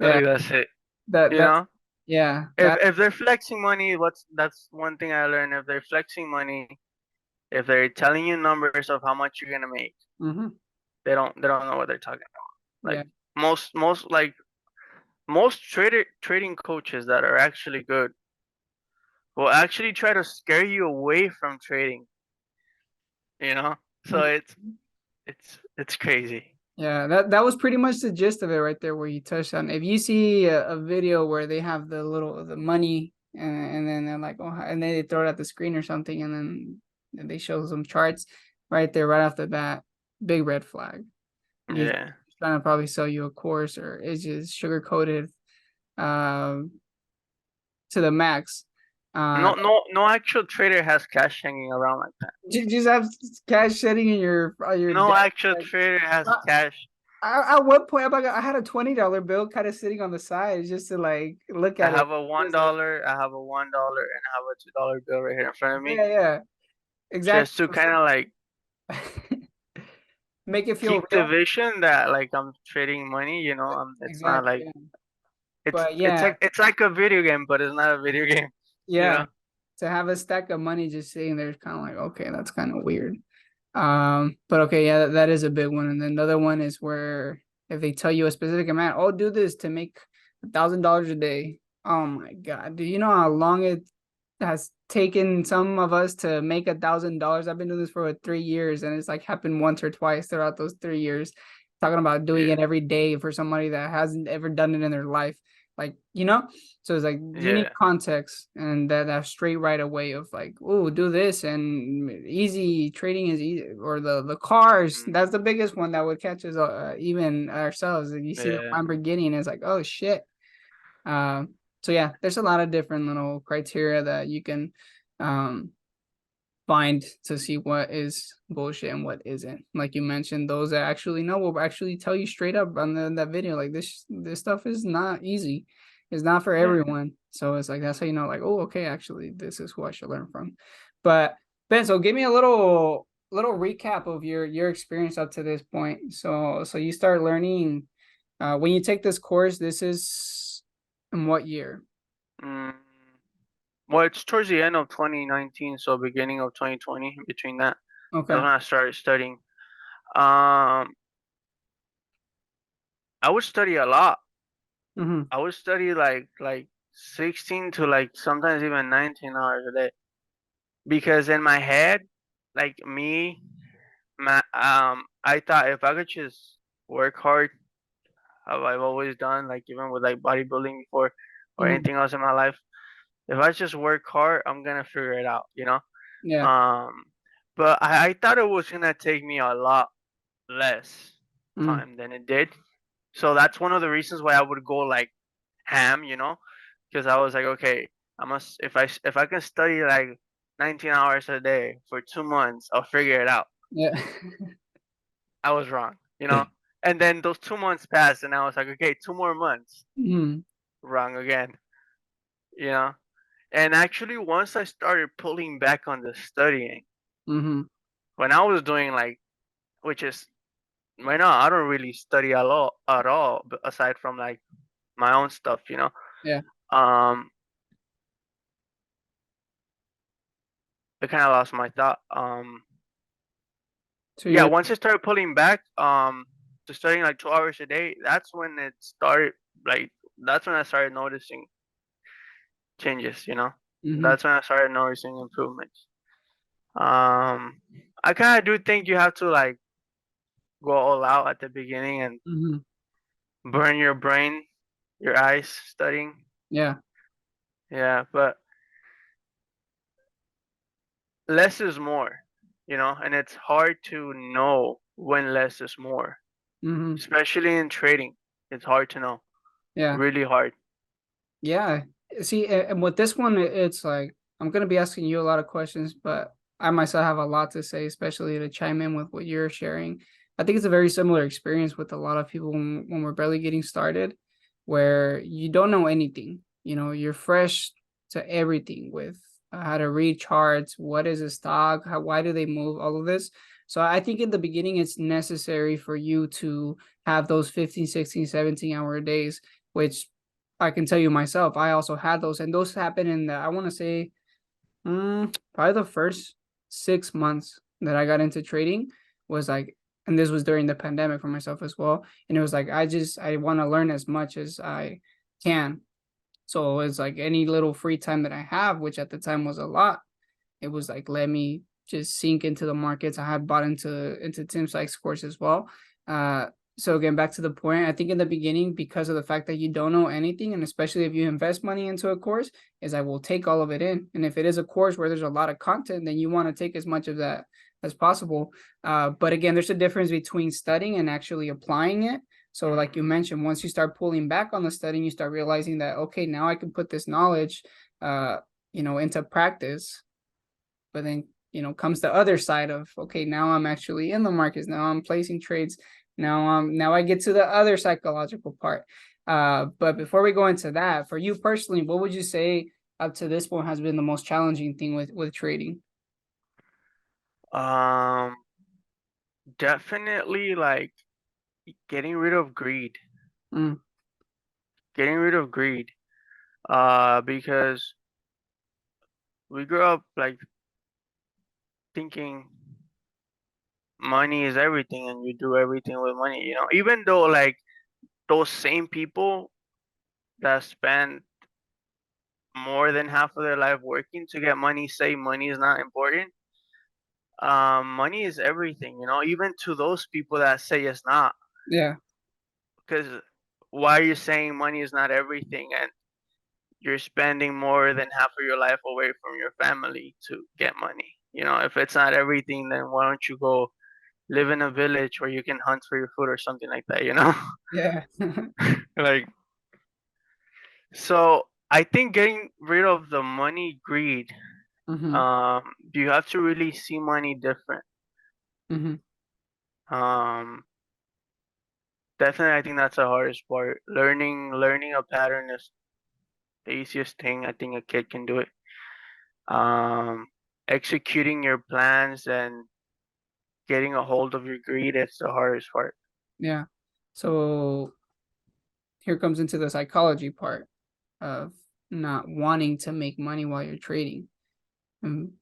[SPEAKER 1] Yeah,
[SPEAKER 2] Like that's it,
[SPEAKER 1] that
[SPEAKER 2] you
[SPEAKER 1] that's
[SPEAKER 2] know.
[SPEAKER 1] yeah,
[SPEAKER 2] If they're flexing money, that's one thing I learned. If they're flexing money, if they're telling you numbers of how much you're gonna make,
[SPEAKER 1] mm-hmm.
[SPEAKER 2] they don't know what they're talking about. Like
[SPEAKER 1] Yeah.
[SPEAKER 2] most trading coaches that are actually good will actually try to scare you away from trading, you know? So it's crazy.
[SPEAKER 1] Yeah, that was pretty much the gist of it right there, where you touched on. If you see a video where they have the money, and then they're like, oh, and then they throw it at the screen or something, and then they show some charts right there, right off the bat, big red flag. He's
[SPEAKER 2] Yeah.
[SPEAKER 1] trying to probably sell you a course, or it's just sugar coated, um, to the max. Uh,
[SPEAKER 2] No actual trader has cash hanging around like that.
[SPEAKER 1] just have cash sitting in your
[SPEAKER 2] No
[SPEAKER 1] desk.
[SPEAKER 2] actual
[SPEAKER 1] Like,
[SPEAKER 2] trader has cash.
[SPEAKER 1] at one point, I had a $20 bill kind of sitting on the side just to like look
[SPEAKER 2] I
[SPEAKER 1] at it.
[SPEAKER 2] have a one
[SPEAKER 1] It's like,
[SPEAKER 2] dollar, I have a $1, and I have a $2 bill right here in front of me,
[SPEAKER 1] yeah, yeah, exactly.
[SPEAKER 2] just to kind of like
[SPEAKER 1] Make it feel
[SPEAKER 2] keep the
[SPEAKER 1] real.
[SPEAKER 2] vision that like I'm trading money. It's not
[SPEAKER 1] Exactly.
[SPEAKER 2] like
[SPEAKER 1] Yeah.
[SPEAKER 2] it's
[SPEAKER 1] But
[SPEAKER 2] it's
[SPEAKER 1] yeah,
[SPEAKER 2] like it's like a video game, but it's not a video game. You
[SPEAKER 1] yeah,
[SPEAKER 2] know?
[SPEAKER 1] to have a stack of money just sitting there is kind of like, okay, that's kind of weird. But okay, yeah, that is a big one. And then another one is where if they tell you a specific amount, oh, do this to make $1,000 a day. Oh my God. Do you know how long it has taken some of us to make $1,000? I've been doing this for 3 years, and it's like happened once or twice throughout those 3 years. Talking about doing
[SPEAKER 2] Yeah.
[SPEAKER 1] it every day for somebody that hasn't ever done it in their life. Like, so it's like you need
[SPEAKER 2] Yeah.
[SPEAKER 1] context, and that straight right away of like, oh, do this, and easy trading is easy, or the cars.
[SPEAKER 2] Mhm.
[SPEAKER 1] That's the biggest one that would catch us, even ourselves. If you see the
[SPEAKER 2] Yeah.
[SPEAKER 1] Lamborghini, and it's like, oh shit. So yeah, there's a lot of different little criteria that you can um find to see what is bullshit and what isn't. Like you mentioned, those that actually know will actually tell you straight up on that video, like this stuff is not easy. It's not for
[SPEAKER 2] Yeah.
[SPEAKER 1] everyone. So it's like that's how you know, like, oh, okay, actually, this is who I should learn from. But Ben, so give me little recap of your experience up to this point. So you start learning when you take this course. This is in what year?
[SPEAKER 2] Mm, well, it's towards the end of 2019, so beginning of 2020. Between that, that's
[SPEAKER 1] Okay.
[SPEAKER 2] when I started studying. Um, I would study a lot.
[SPEAKER 1] Mm-hmm.
[SPEAKER 2] I would study like 16 to like sometimes even 19 hours a day because in my head, like me, I thought if I could just work hard, how I've always done, like even with like bodybuilding before or
[SPEAKER 1] Mm-hmm.
[SPEAKER 2] anything else in my life, if I just work hard, I'm gonna figure it out, you know.
[SPEAKER 1] Yeah.
[SPEAKER 2] Um, but I thought it was gonna take me a lot less
[SPEAKER 1] Mm,
[SPEAKER 2] time than it did. So that's one of the reasons why I would go like ham, you know, because I was like, okay, I must if I can study like 19 hours a day for 2 months, I'll figure it out.
[SPEAKER 1] yeah.
[SPEAKER 2] I was wrong, you know. And then those 2 months passed, and I was like, okay, 2 more months,
[SPEAKER 1] Mm,
[SPEAKER 2] wrong again, you know. And actually, once I started pulling back on the studying,
[SPEAKER 1] mm-hmm.
[SPEAKER 2] when I was doing like, which is right now, I don't really study at all, aside from like my own stuff, you know.
[SPEAKER 1] Yeah.
[SPEAKER 2] Um, I kind of lost my thought.
[SPEAKER 1] So
[SPEAKER 2] Yeah,
[SPEAKER 1] you're
[SPEAKER 2] once I started pulling back, to studying like 2 hours a day, that's when it started. Like, that's when I started noticing changes. You know,
[SPEAKER 1] mm-hmm.
[SPEAKER 2] that's when I started noticing improvements. Um, I kind of do think you have to like go all out at the beginning and
[SPEAKER 1] Mm-hmm.
[SPEAKER 2] burn your brain, your eyes studying.
[SPEAKER 1] Yeah.
[SPEAKER 2] Yeah, but less is more. You know, and it's hard to know when less is more,
[SPEAKER 1] Mm-hmm.
[SPEAKER 2] especially in trading. It's hard to know,
[SPEAKER 1] Yeah.
[SPEAKER 2] really hard.
[SPEAKER 1] Yeah. See, and with this one, it's like I'm gonna be asking you a lot of questions, but I myself have a lot to say, especially to chime in with what you're sharing. I think it's a very similar experience with a lot of people when we're barely getting started, where you don't know anything. You know, you're fresh to everything with how to read charts, what is a stock, why do they move, all of this. So I think in the beginning, it's necessary for you to have those 15, 16, 17 hour days, which I can tell you myself, I also had those, and those happened in the, I want to say, probably the first 6 months that I got into trading was like, and this was during the pandemic for myself as well. And it was like, I want to learn as much as I can. So it's like any little free time that I have, which at the time was a lot, it was like let me just sink into the markets. I had bought into Tim Sykes' course as well. Uh, so again, back to the point, I think in the beginning, because of the fact that you don't know anything, and especially if you invest money into a course, is I will take all of it in. And if it is a course where there's a lot of content, then you want to take as much of that as possible. But again, there's a difference between studying and actually applying it. So, like you
[SPEAKER 2] Mhm.
[SPEAKER 1] mentioned, once you start pulling back on the studying, you start realizing that okay, now I can put this knowledge, into practice. But then, comes the other side of okay, now I'm actually in the markets. Now I'm placing trades. Now I get to the other psychological part. But before we go into that, for you personally, what would you say up to this point has been the most challenging thing with trading?
[SPEAKER 2] Um, Definitely like getting rid of greed.
[SPEAKER 1] Mm,
[SPEAKER 2] Getting rid of greed. Because we grew up like thinking money is everything and you do everything with money, you know. Even though like those same people that spend more than half of their life working to get money say money is not important. Money is everything, you know, even to those people that say it's not.
[SPEAKER 1] yeah,
[SPEAKER 2] Because why are you saying money is not everything and you're spending more than half of your life away from your family to get money? You know, if it's not everything, then why don't you go live in a village where you can hunt for your food or something like that, you know?
[SPEAKER 1] yeah.
[SPEAKER 2] Like, so I think getting rid of the money greed,
[SPEAKER 1] Mm-hmm,
[SPEAKER 2] you have to really see money different.
[SPEAKER 1] mm-hmm,
[SPEAKER 2] Um, Definitely, I think that's the hardest part. Learning a pattern is the easiest thing. I think a kid can do it. Um, Executing your plans and getting a hold of your greed is the hardest part.
[SPEAKER 1] Yeah. So here comes into the psychology part of not wanting to make money while you're trading. And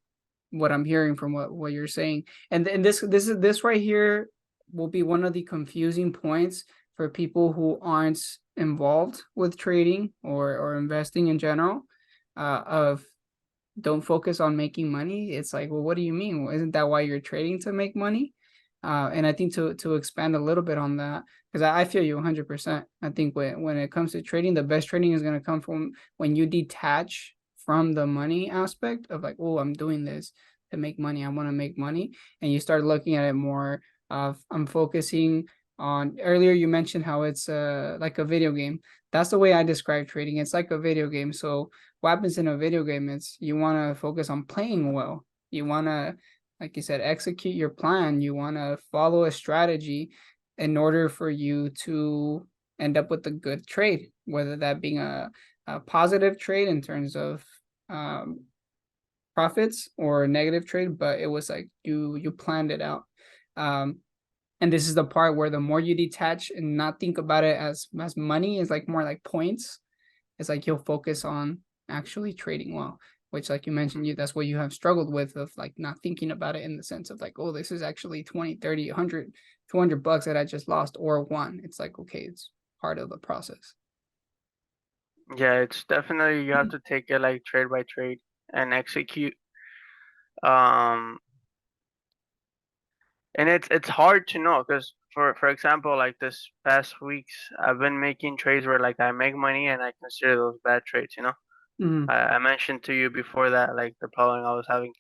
[SPEAKER 1] what I'm hearing from what you're saying. And this right here will be one of the confusing points for people who aren't involved with trading or investing in general, of don't focus on making money. It's like, well, what do you mean? Well, isn't that why you're trading, to make money? And I think to expand a little bit on that, because I feel you 100%. I think when it comes to trading, the best trading is going to come from when you detach from the money aspect of like, oh, I'm doing this to make money. I want to make money, and you start looking at it more of, I'm focusing on. Earlier you mentioned how it's like a video game. That's the way I describe trading. It's like a video game. So what happens in a video game is you want to focus on playing well. You want to, like you said, execute your plan. You want to follow a strategy in order for you to end up with a good trade, whether that being a positive trade in terms of um, profits, or a negative trade, but it was like you planned it out. Um, and this is the part where the more you detach and not think about it as money, is like more like points. It's like you'll focus on actually trading well, which, like you mentioned, that's what you have struggled with, of like not thinking about it in the sense of like, oh, this is actually 20, 30, 100, $200 that I just lost or won. It's like, okay, it's part of the process.
[SPEAKER 2] Yeah, it's definitely you have to take it like trade by trade and execute. Um, and it's hard to know because for example, like this past weeks, I've been making trades where like I make money and I consider those bad trades.
[SPEAKER 1] Mm-hmm.
[SPEAKER 2] I mentioned to you before that like the problem I was having,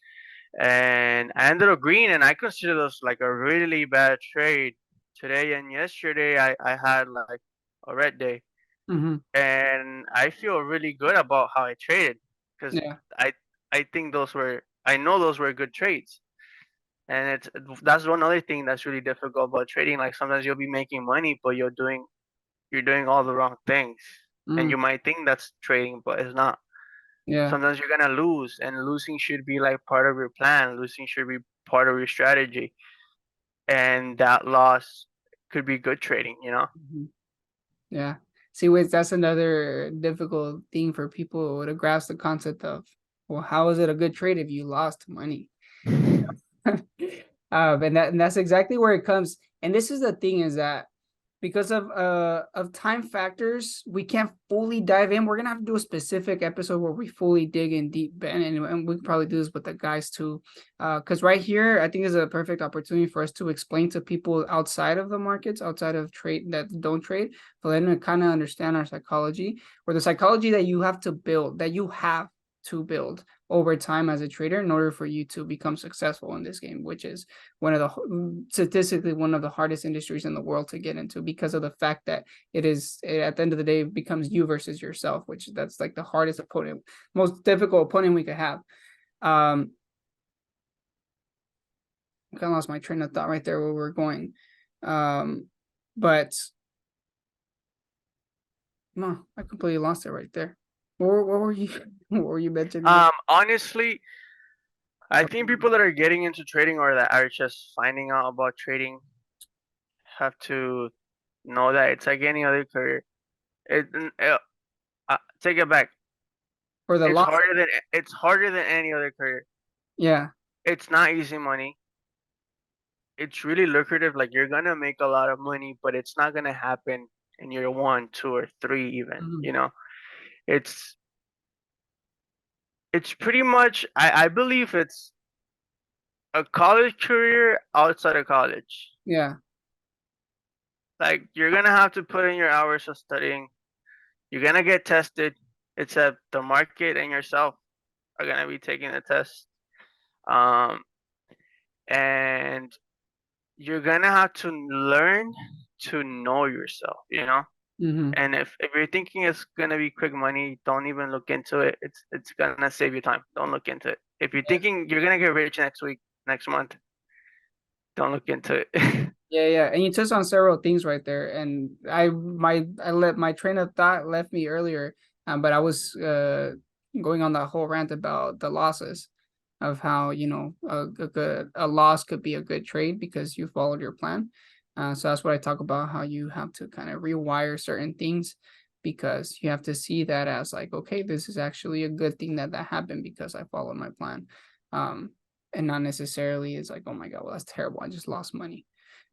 [SPEAKER 2] and I ended up green, and I consider those like a really bad trade. Today and yesterday, I had like a red day,
[SPEAKER 1] Mm-hmm.
[SPEAKER 2] and I feel really good about how I traded because
[SPEAKER 1] Yeah.
[SPEAKER 2] I I think I know those were good trades. And that's one other thing that's really difficult about trading. Like sometimes you'll be making money, but you're doing all the wrong things, and
[SPEAKER 1] Mm.
[SPEAKER 2] you might think that's trading, but it's not.
[SPEAKER 1] Yeah.
[SPEAKER 2] Sometimes you're gonna lose, and losing should be like part of your plan. Losing should be part of your strategy, and that loss could be good trading.
[SPEAKER 1] Mhm. Yeah. See, wait, that's another difficult thing for people to grasp the concept of, well, how is it a good trade if you lost money? And that's exactly where it comes. And this is the thing, is that because of time factors, we can't fully dive in. We're gonna have to do a specific episode where we fully dig in deep, Ben, and we can probably do this with the guys too. Because right here, I think is a perfect opportunity for us to explain to people outside of the markets, outside of trade, that don't trade, for them to kind of understand our psychology, or the psychology that you have to build, that you have to build over time as a trader in order for you to become successful in this game, which is one of the statistically one of the hardest industries in the world to get into, because of the fact that at the end of the day, it becomes you versus yourself, which that's like the hardest opponent, most difficult opponent we could have. I kind of lost my train of thought right there where we're going. But no, I completely lost it right there. What were you what were you mentioning?
[SPEAKER 2] Honestly, I think people that are getting into trading or that are just finding out about trading have to know that it's like any other career. It, take it back.
[SPEAKER 1] For the
[SPEAKER 2] It's
[SPEAKER 1] loss?
[SPEAKER 2] harder than any other career.
[SPEAKER 1] Yeah.
[SPEAKER 2] It's not easy money. It's really lucrative. Like you're gonna make a lot of money, but it's not gonna happen in year one, two, or three even.
[SPEAKER 1] Mhm.
[SPEAKER 2] It's it's pretty much I believe it's a college career outside of college.
[SPEAKER 1] Yeah.
[SPEAKER 2] Like you're gonna have to put in your hours of studying. You're gonna get tested. It's that the market and yourself are gonna be taking the test. Um, and you're gonna have to learn to know yourself.
[SPEAKER 1] Hmm.
[SPEAKER 2] And if you're thinking it's gonna be quick money, don't even look into it. It's gonna save you time. Don't look into it. If you're thinking you're gonna get rich next week, next month, don't look into it.
[SPEAKER 1] Yeah, yeah, and you touched on several things right there, and I let my train of thought left me earlier, but I was going on that whole rant about the losses, of how, you know, a loss could be a good trade because you followed your plan. So that's what I talk about, how you have to kind of rewire certain things because you have to see that as like, okay, this is actually a good thing that happened because I followed my plan. Um, and not necessarily is like, oh my God, well, that's terrible. I just lost money.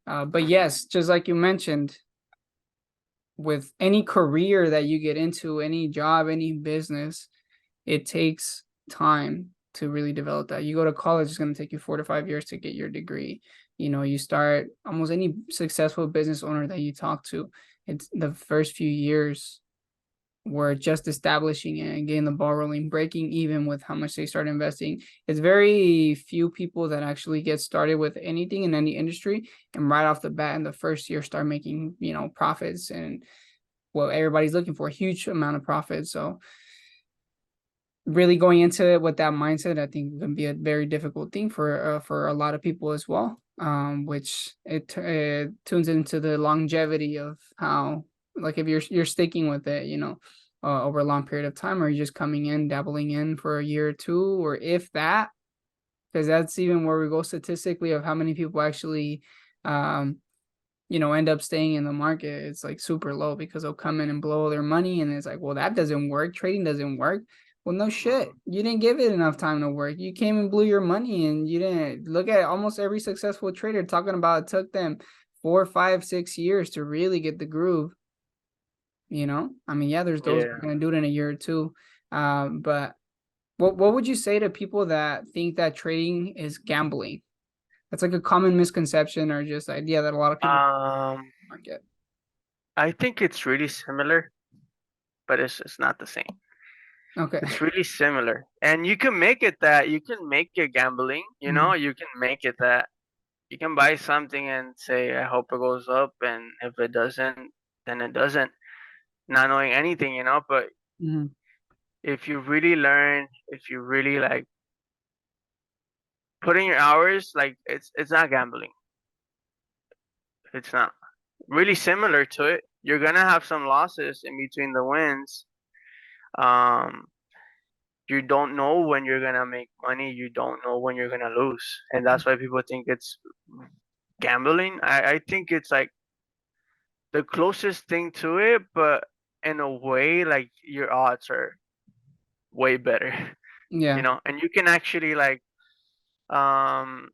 [SPEAKER 1] But yes, just like you mentioned, with any career that you get into, any job, any business, it takes time to really develop that. You go to college, it's going to take you 4 to 5 years to get your degree. You know, you start almost any successful business owner that you talk to, it's the first few years were just establishing it and getting the ball rolling, breaking even with how much they start investing. It's very few people that actually get started with anything in any industry and right off the bat in the first year start making, you know, profits and what everybody's looking for, a huge amount of profits. So really going into it with that mindset, I think can be a very difficult thing for a lot of people as well. Which it tunes into the longevity of how, like, if you're sticking with it, you know, over a long period of time, or you're just coming in, dabbling in for a year or two, or if that, because that's even where we go statistically of how many people actually, um, you know, end up staying in the market. It's like super low because they'll come in and blow their money. And it's like, well, that doesn't work. Trading doesn't work. Well, no shit.
[SPEAKER 2] Mhm.
[SPEAKER 1] You didn't give it enough time to work. You came and blew your money and you didn't look at almost every successful trader talking about it took them 4, 5, 6 years to really get the groove. You know, I mean, yeah, there's those who are
[SPEAKER 2] Yeah.
[SPEAKER 1] going to do it in a year or two. But what would you say to people that think that trading is gambling? That's like a common misconception or just idea that a lot of people
[SPEAKER 2] Um,
[SPEAKER 1] market.
[SPEAKER 2] I think it's really similar, but it's not the same.
[SPEAKER 1] Okay.
[SPEAKER 2] It's really similar, and you can make it that you can make it gambling. You know,
[SPEAKER 1] Mhm.
[SPEAKER 2] you can make it that you can buy something and say, "I hope it goes up," and if it doesn't, then it doesn't. Not knowing anything, you know. But
[SPEAKER 1] Mhm.
[SPEAKER 2] if you really learn, if you really like put in your hours, like it's not gambling. It's not really similar to it. You're gonna have some losses in between the wins. Um, you don't know when you're gonna make money. You don't know when you're gonna lose, and that's why people think it's gambling. I think it's like the closest thing to it, but in a way, like your odds are way better, you
[SPEAKER 1] Yeah.
[SPEAKER 2] know. And you can actually like, um,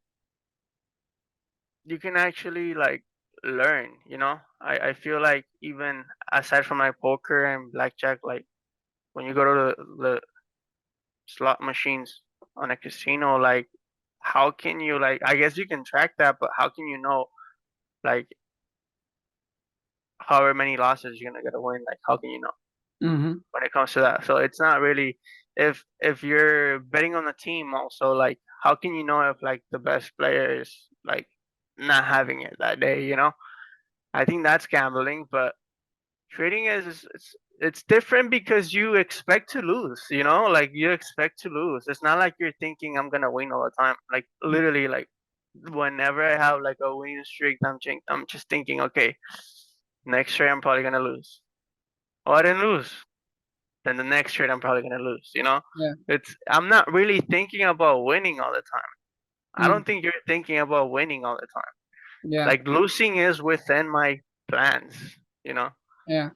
[SPEAKER 2] you can actually like learn, you know. I feel like even aside from like poker and blackjack, like when you go to the slot machines on a casino, like how can you like I guess you can track that, but how can you know like however many losses you're gonna get a win? Like how can you know
[SPEAKER 1] Mhm.
[SPEAKER 2] when it comes to that? So it's not really if you're betting on a team also, like how can you know if like the best player is like not having it that day, you know? I think that's gambling, but trading it's different because you expect to lose, you know? Like you expect to lose. It's not like you're thinking I'm gonna win all the time. Like literally, like whenever I have like a winning streak, I'm just thinking, okay, next trade I'm probably gonna lose. Oh, I didn't lose. Then the next trade I'm probably gonna lose. You know,
[SPEAKER 1] Yeah.
[SPEAKER 2] I'm not really thinking about winning all the time. I
[SPEAKER 1] Mm.
[SPEAKER 2] don't think you're thinking about winning all the time.
[SPEAKER 1] Yeah.
[SPEAKER 2] Like losing is within my plans. You know.
[SPEAKER 1] Yeah.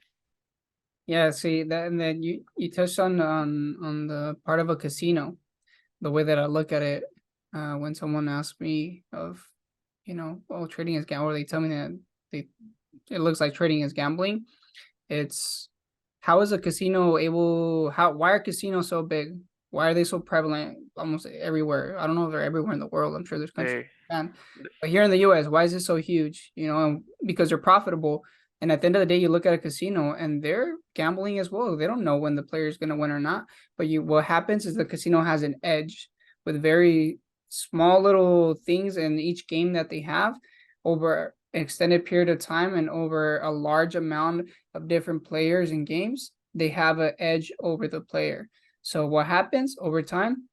[SPEAKER 1] Yeah. See that, and then you touched on the part of a casino. The way that I look at it, when someone asks me of, you know, oh, trading is gambling, or they tell me that they it looks like trading is gambling. It's how is a casino able, how why are casinos so big? Why are they so prevalent almost everywhere? I don't know if they're everywhere in the world. I'm sure there's countries
[SPEAKER 2] They,
[SPEAKER 1] in Japan. But here in the US, why is it so huge? You know, because they're profitable. And at the end of the day, you look at a casino and they're gambling as well. They don't know when the player is going to win or not. But you, what happens is the casino has an edge with very small little things in each game that they have over an extended period of time and over a large amount of different players and games, they have an edge over the player. So what happens over time?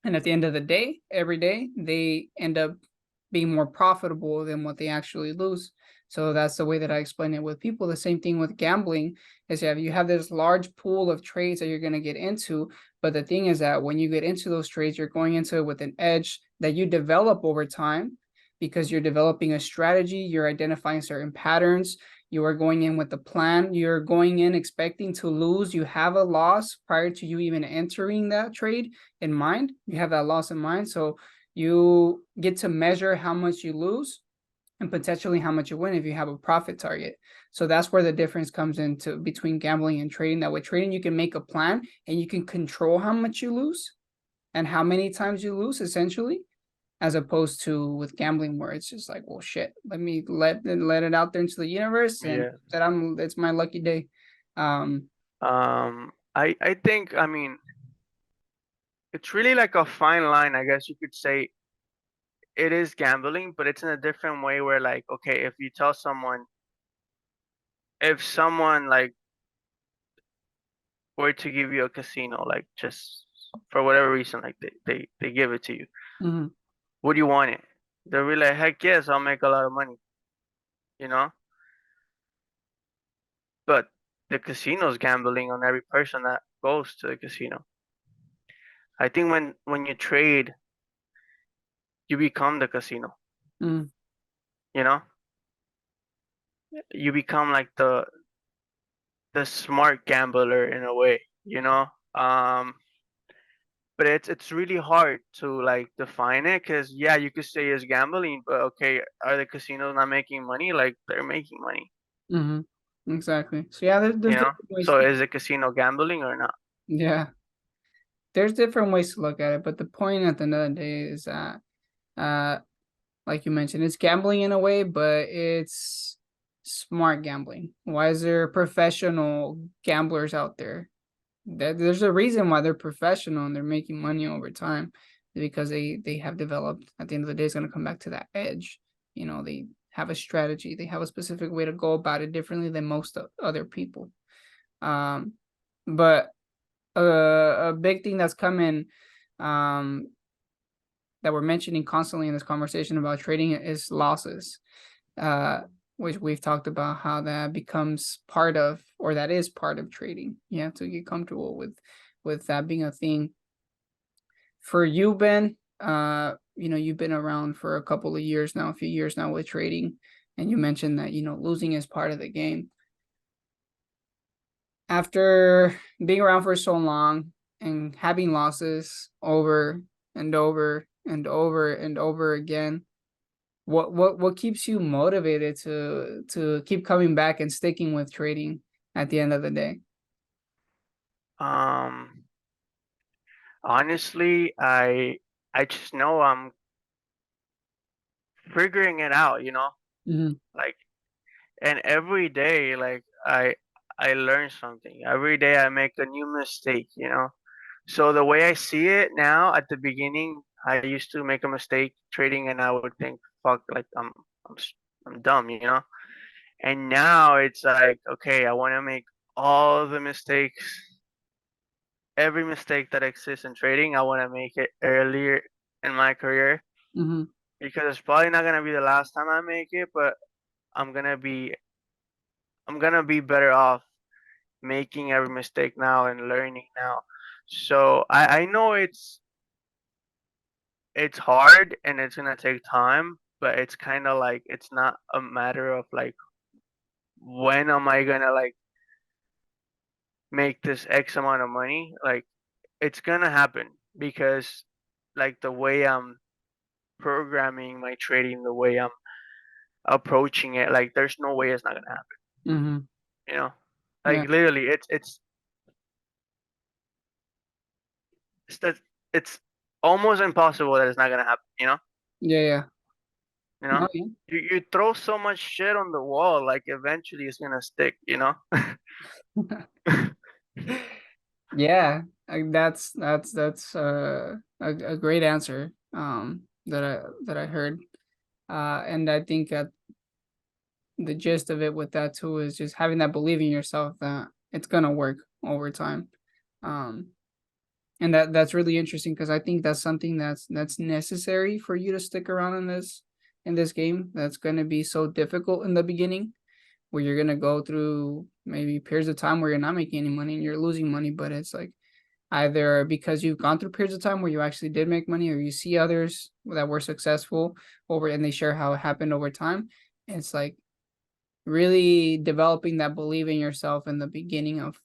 [SPEAKER 1] And at the end of the day, every day, they end up being more profitable than what they actually lose. So that's the way that I explain it with people. The same thing with gambling is you have this large pool of trades that you're going to get into. But the thing is that when you get into those trades, you're going into it with an edge that you develop over time because you're developing a strategy, you're identifying certain patterns, you are going in with a plan, you're going in expecting to lose, you have a loss prior to you even entering that trade in mind, you have that loss in mind, so you get to measure how much you lose and potentially how much you win if you have a profit target. So that's where the difference comes into between gambling and trading. That with trading, you can make a plan and you can control how much you lose and how many times you lose, essentially, as opposed to with gambling where it's just like, well, shit, let me let it out there into the universe and
[SPEAKER 2] Yeah.
[SPEAKER 1] that it's my lucky day. Um,
[SPEAKER 2] I think, I mean, it's really like a fine line, I guess you could say. It is gambling, but it's in a different way where, like, okay, if you tell someone, if someone like were to give you a casino, like just for whatever reason, like they give it to you,
[SPEAKER 1] mhm,
[SPEAKER 2] would you want it? They'll be like, heck yes, I'll make a lot of money, you know? But the casino's gambling on every person that goes to the casino. I think when you trade, you become the casino,
[SPEAKER 1] mhm,
[SPEAKER 2] you know? You become like the smart gambler in a way, you know? But it's really hard to like define it because yeah, you could say it's gambling, but okay, are the casinos not making money? Like they're making money,
[SPEAKER 1] mhm. Exactly. So yeah,
[SPEAKER 2] you
[SPEAKER 1] there's
[SPEAKER 2] know?
[SPEAKER 1] different ways.
[SPEAKER 2] So is a casino gambling or not?
[SPEAKER 1] Yeah, there's different ways to look at it, but the point at the end of the day is that, uh, like you mentioned, it's gambling in a way, but it's smart gambling. Why is there professional gamblers out there? There's a reason why they're professional and they're making money over time because they have developed. At the end of the day, it's going to come back to that edge. They have a strategy. They have a specific way to go about it differently than most other people. Um, but a big thing that's coming, um, that we're mentioning constantly in this conversation about trading is losses, uh, which we've talked about how that becomes part of, or that is part of trading. You have to get comfortable with that being a thing. For you, Ben, you've been around for a couple of years now, a few years now with trading, and you mentioned that losing is part of the game. After being around for so long and having losses over and over and over and over again, what keeps you motivated to keep coming back and sticking with trading at the end of the day?
[SPEAKER 2] Um, honestly, I just know I'm figuring it out, you know?
[SPEAKER 1] Hmm.
[SPEAKER 2] Like, and every day, like I learn something. Every day I make a new mistake, you know? So the way I see it now, at the beginning, I used to make a mistake trading and I would think, fuck, like I'm s- I'm dumb, you know? And now it's like, okay, I want to make all the mistakes, every mistake that exists in trading, I want to make it earlier in my career
[SPEAKER 1] Hmm.
[SPEAKER 2] because it's probably not gonna be the last time I make it, but I'm gonna be I'm gonna be better off making every mistake now and learning now. So I know it's hard and it's gonna take time, but it's kind of like it's not a matter of like when am I gonna like make this X amount of money? Like it's gonna happen because like the way I'm programming my trading, the way I'm approaching it, like there's no way it's not gonna happen.
[SPEAKER 1] Hmm.
[SPEAKER 2] You know, like
[SPEAKER 1] Yeah,
[SPEAKER 2] literally, it's that it's almost impossible that it's not gonna happen.
[SPEAKER 1] yeah, yeah.
[SPEAKER 2] You
[SPEAKER 1] No,
[SPEAKER 2] know, you throw so much shit on the wall, like eventually it's gonna stick. You know.
[SPEAKER 1] yeah. Yeah, that's a great answer, that I heard, and I think that the gist of it with that too is just having that belief in yourself that it's gonna work over time. um and that's really interesting because I think that's something that's necessary for you to stick around in this in this game that's going to be so difficult in the beginning, where you're going to go through maybe periods of time where you're not making any money and you're losing money, but it's like either because you've gone through periods of time where you actually did make money, or you see others that were successful over and they share how it happened over time. It's like really developing that belief in yourself in the beginning of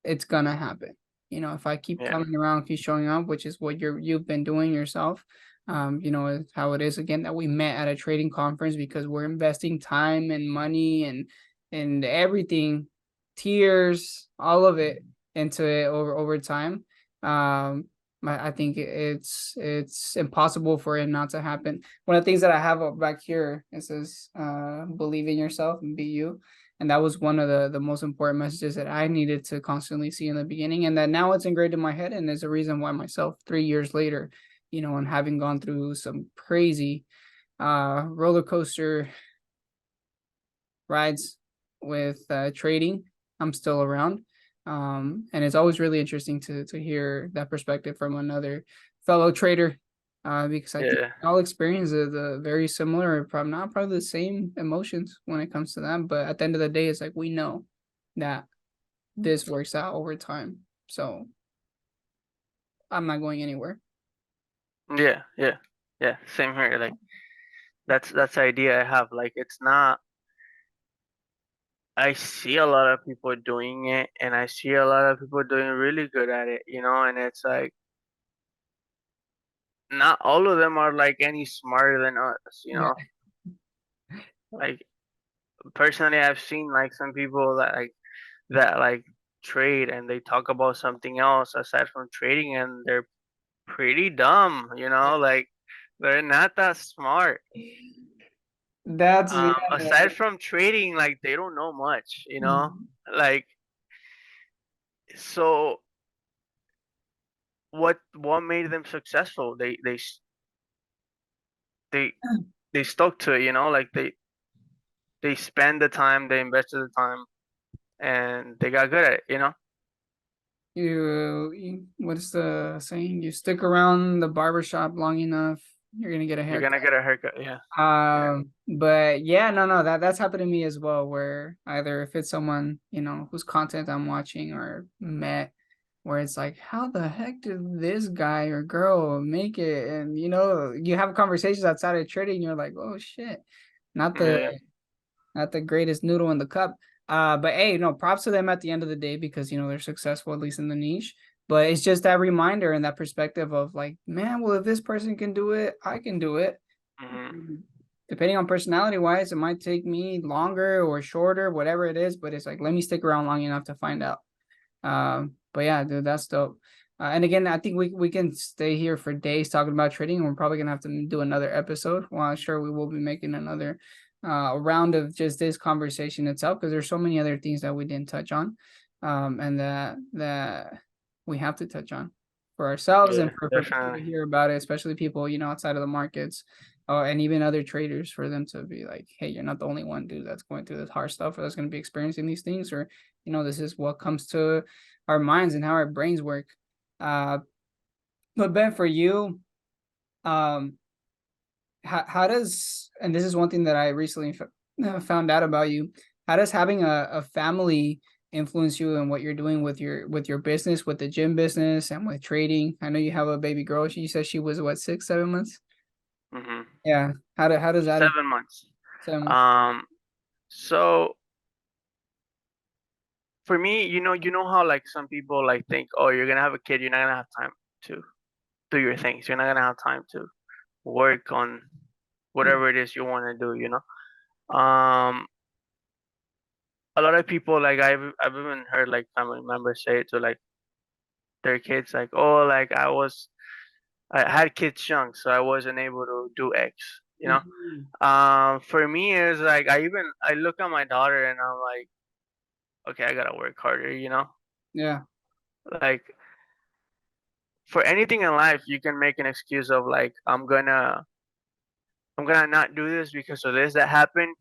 [SPEAKER 1] it's gonna happen. If I keep
[SPEAKER 2] Yeah.
[SPEAKER 1] coming around, keep showing up, which is what you've been doing yourself. How it is again that we met at a trading conference because we're investing time and money and everything, tears, all of it into it over time. Um, I think it's impossible for it not to happen. One of the things that I have up back here, it says believe in yourself and be you, and that was one of the most important messages that I needed to constantly see in the beginning, and that now it's engraved in my head, and there's a reason why myself 3 years later, and having gone through some crazy roller coaster rides with trading, I'm still around. And it's always really interesting to hear that perspective from another fellow trader, because I think
[SPEAKER 2] Yeah.
[SPEAKER 1] all experience the very similar, probably not probably the same emotions when it comes to that. But at the end of the day, it's like we know that this works out over time. So I'm not going anywhere.
[SPEAKER 2] Yeah. Yeah. Yeah. Same here. Like that's the idea I have. Like it's not. I see a lot of people doing it, and I see a lot of people doing really good at it. And it's like not all of them are like any smarter than us.
[SPEAKER 1] Yeah.
[SPEAKER 2] Like personally, I've seen like some people that trade and they talk about something else aside from trading, and they're pretty dumb. Like they're not that smart.
[SPEAKER 1] That's
[SPEAKER 2] Aside from trading, like they don't know much. Like so. What made them successful? They they stuck to it. Like they spend the time, they invested the time, and they got good at it.
[SPEAKER 1] what's the saying? You stick around the barber shop long enough, you're gonna get a
[SPEAKER 2] You're gonna
[SPEAKER 1] haircut.
[SPEAKER 2] get a haircut. Yeah. Yeah.
[SPEAKER 1] But yeah, no, that's happened to me as well, where either if it's someone, whose content I'm watching or met, where it's like, how the heck did this guy or girl make it? And you have conversations outside of trading, you're like, oh shit, not the
[SPEAKER 2] Yeah.
[SPEAKER 1] not the greatest noodle in the cup. But hey, no, props to them at the end of the day because they're successful at least in the niche. But it's just that reminder and that perspective of like, man, well, if this person can do it, I can do it.
[SPEAKER 2] Hmm.
[SPEAKER 1] Depending on personality wise, it might take me longer or shorter, whatever it is. But it's like, let me stick around long enough to find out. But yeah, dude, that's dope. And again, I think we can stay here for days talking about trading, and we're probably gonna have to do another episode. Well, I'm sure we will be making another round of just this conversation itself because there's so many other things that we didn't touch on, and that we have to touch on for ourselves and
[SPEAKER 2] Yeah.
[SPEAKER 1] for people to
[SPEAKER 2] Definitely.
[SPEAKER 1] hear about it, especially people outside of the markets, and even other traders, for them to be like, hey, you're not the only one, dude, that's going through this hard stuff or that's going to be experiencing these things, or this is what comes to our minds and how our brains work. Uh, but Ben, for you, um, how does, and this is one thing that I recently found out about you, how does having a family influence you in what you're doing with your business, with the gym business and with trading? I know you have a baby girl. She said she was what, 6, 7 months?
[SPEAKER 2] Hmm.
[SPEAKER 1] Yeah. How does that
[SPEAKER 2] 7 months.
[SPEAKER 1] 7 months?
[SPEAKER 2] So for me, you know how like some people like think, oh, you're gonna have a kid, you're not gonna have time to do your things. You're not gonna have time to work on
[SPEAKER 1] Yeah.
[SPEAKER 2] whatever it is you want to do. A lot of people like I've even heard like family members say it to like their kids, like, oh, like I had kids young, so I wasn't able to do X.
[SPEAKER 1] Mhm.
[SPEAKER 2] For me, it's like I look at my daughter and I'm like, okay, I gotta work harder.
[SPEAKER 1] Yeah.
[SPEAKER 2] Like for anything in life, you can make an excuse of like I'm gonna not do this because of this that happened,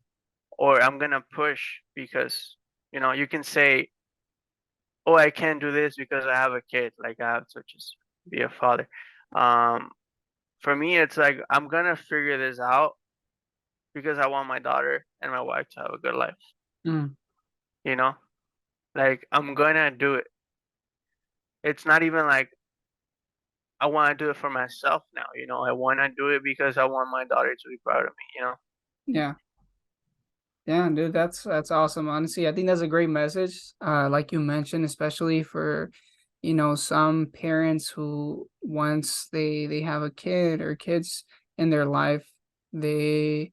[SPEAKER 2] or I'm gonna push because you can say, oh, I can't do this because I have a kid, like I have to just be a father. Um, for me, it's like I'm gonna figure this out. because I want my daughter and my wife to have a good life.
[SPEAKER 1] Mm,
[SPEAKER 2] You know, like I'm gonna do it. It's not even like I want to do it for myself now. I want to do it because I want my daughter to be proud of me.
[SPEAKER 1] yeah. Yeah, dude, that's awesome. Honestly, I think that's a great message. Like you mentioned, especially for, some parents who once they have a kid or kids in their life, they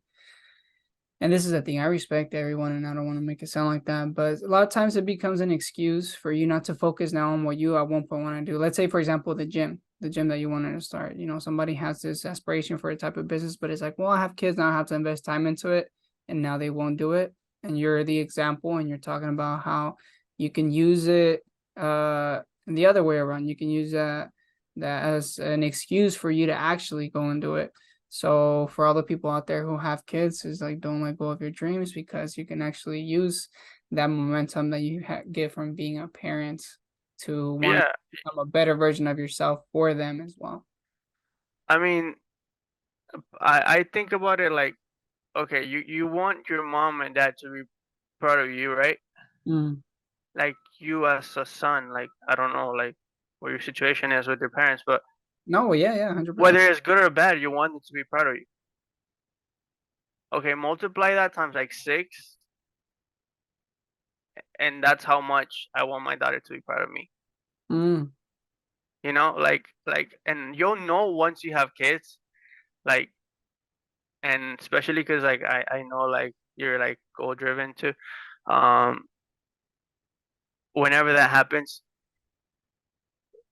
[SPEAKER 1] and this is the thing, I respect everyone and I don't want to make it sound like that, but a lot of times it becomes an excuse for you not to focus now on what you at one point want to do. Let's say, for example, the gym that you wanted to start. Somebody has this aspiration for a type of business, but it's like, well, I have kids now, I have to invest time into it, and now they won't do it. And you're the example, and you're talking about how you can use it the other way around. You can use that as an excuse for you to actually go and do it. So for all the people out there who have kids, is like don't let go of your dreams because you can actually use that momentum that you get from being a parent to want to
[SPEAKER 2] Yeah,
[SPEAKER 1] become a better version of yourself for them as well.
[SPEAKER 2] I mean, I think about it like, okay, you want your mom and dad to be proud of you, right?
[SPEAKER 1] Mm.
[SPEAKER 2] Like you as a son, like I don't know, like what your situation is with your parents, but
[SPEAKER 1] No, yeah, yeah, 100%.
[SPEAKER 2] whether it's good or bad, you want them to be proud of you. Okay, multiply that times like 6, and that's how much I want my daughter to be proud of me.
[SPEAKER 1] Mm.
[SPEAKER 2] And you'll know once you have kids, like, and especially because like I know like you're like goal driven too. Um, Whenever that happens,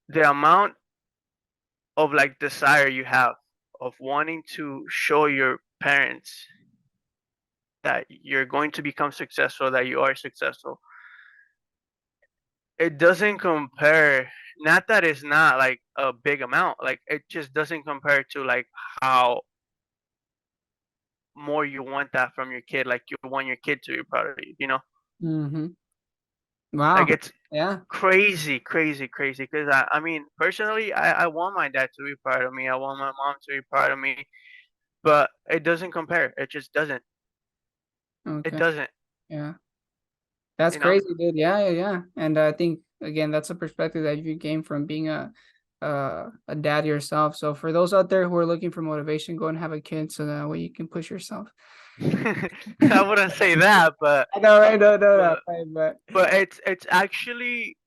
[SPEAKER 2] the amount of like desire you have of wanting to show your parents that you're going to become successful, that you are successful, it doesn't compare. Not that it's not like a big amount, like it just doesn't compare to like how more you want that from your kid. Like you want your kid to be proud of you.
[SPEAKER 1] Hmm.
[SPEAKER 2] Like
[SPEAKER 1] Wow.
[SPEAKER 2] it's
[SPEAKER 1] Yeah.
[SPEAKER 2] crazy, crazy, crazy. Because I mean, personally, I want my dad to be proud of me. I want my mom to be proud of me, but it doesn't compare. It just doesn't. It
[SPEAKER 1] Okay.
[SPEAKER 2] doesn't.
[SPEAKER 1] Yeah. That's
[SPEAKER 2] You know.
[SPEAKER 1] crazy, dude. Yeah, yeah, yeah. And I think again, that's a perspective that you gain from being a dad yourself. So for those out there who are looking for motivation, go and have a kid so that way you can push yourself.
[SPEAKER 2] I wouldn't say that, but
[SPEAKER 1] I know, right? No, no, no,
[SPEAKER 2] but
[SPEAKER 1] right, but
[SPEAKER 2] but it's actually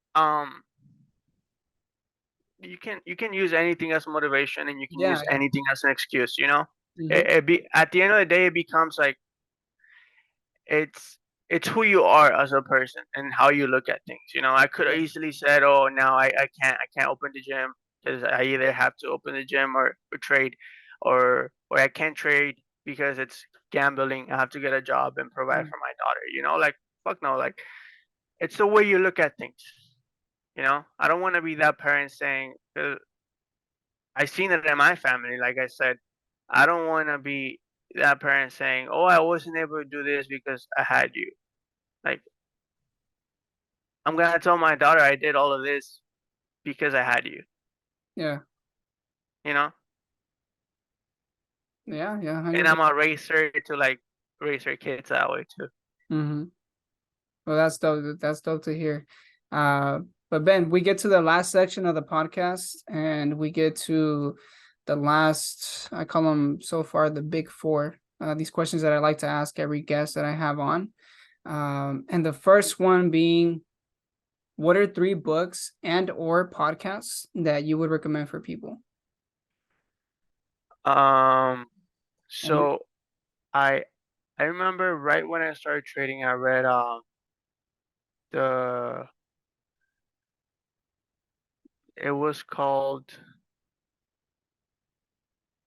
[SPEAKER 2] you can use anything as motivation, and you can
[SPEAKER 1] yeah,
[SPEAKER 2] use
[SPEAKER 1] yeah.
[SPEAKER 2] anything as an excuse.
[SPEAKER 1] Hmm.
[SPEAKER 2] It be at the end of the day, it becomes like it's it's who you are as a person and how you look at things. I could have
[SPEAKER 1] Yeah.
[SPEAKER 2] easily said, oh, now I can't open the gym because I either have to open the gym or trade, or I can't trade because it's gambling. I have to get a job and provide
[SPEAKER 1] Mm.
[SPEAKER 2] for my daughter. Like fuck no, like it's the way you look at things. I don't want to be that parent saying, 'cause I seen it in my family. Like I said, I don't want to be that parent saying, "Oh, I wasn't able to do this because I had you." Like I'm gonna tell my daughter I did all of this because I had you.
[SPEAKER 1] Yeah,
[SPEAKER 2] You know,
[SPEAKER 1] yeah, yeah,
[SPEAKER 2] and I'm
[SPEAKER 1] 100%.
[SPEAKER 2] gonna raise her to like raise her kids that way too.
[SPEAKER 1] Mm-hmm. Well, that's dope. That's dope to hear. Uh, but Ben, we get to the last section of the podcast, and we get to the last. I call them so far the big four. These questions that I like to ask every guest that I have on. And the first one being, what are 3 books and or podcasts that you would recommend for people?
[SPEAKER 2] Um,
[SPEAKER 1] And
[SPEAKER 2] so I I remember right when I started trading, I read the it was called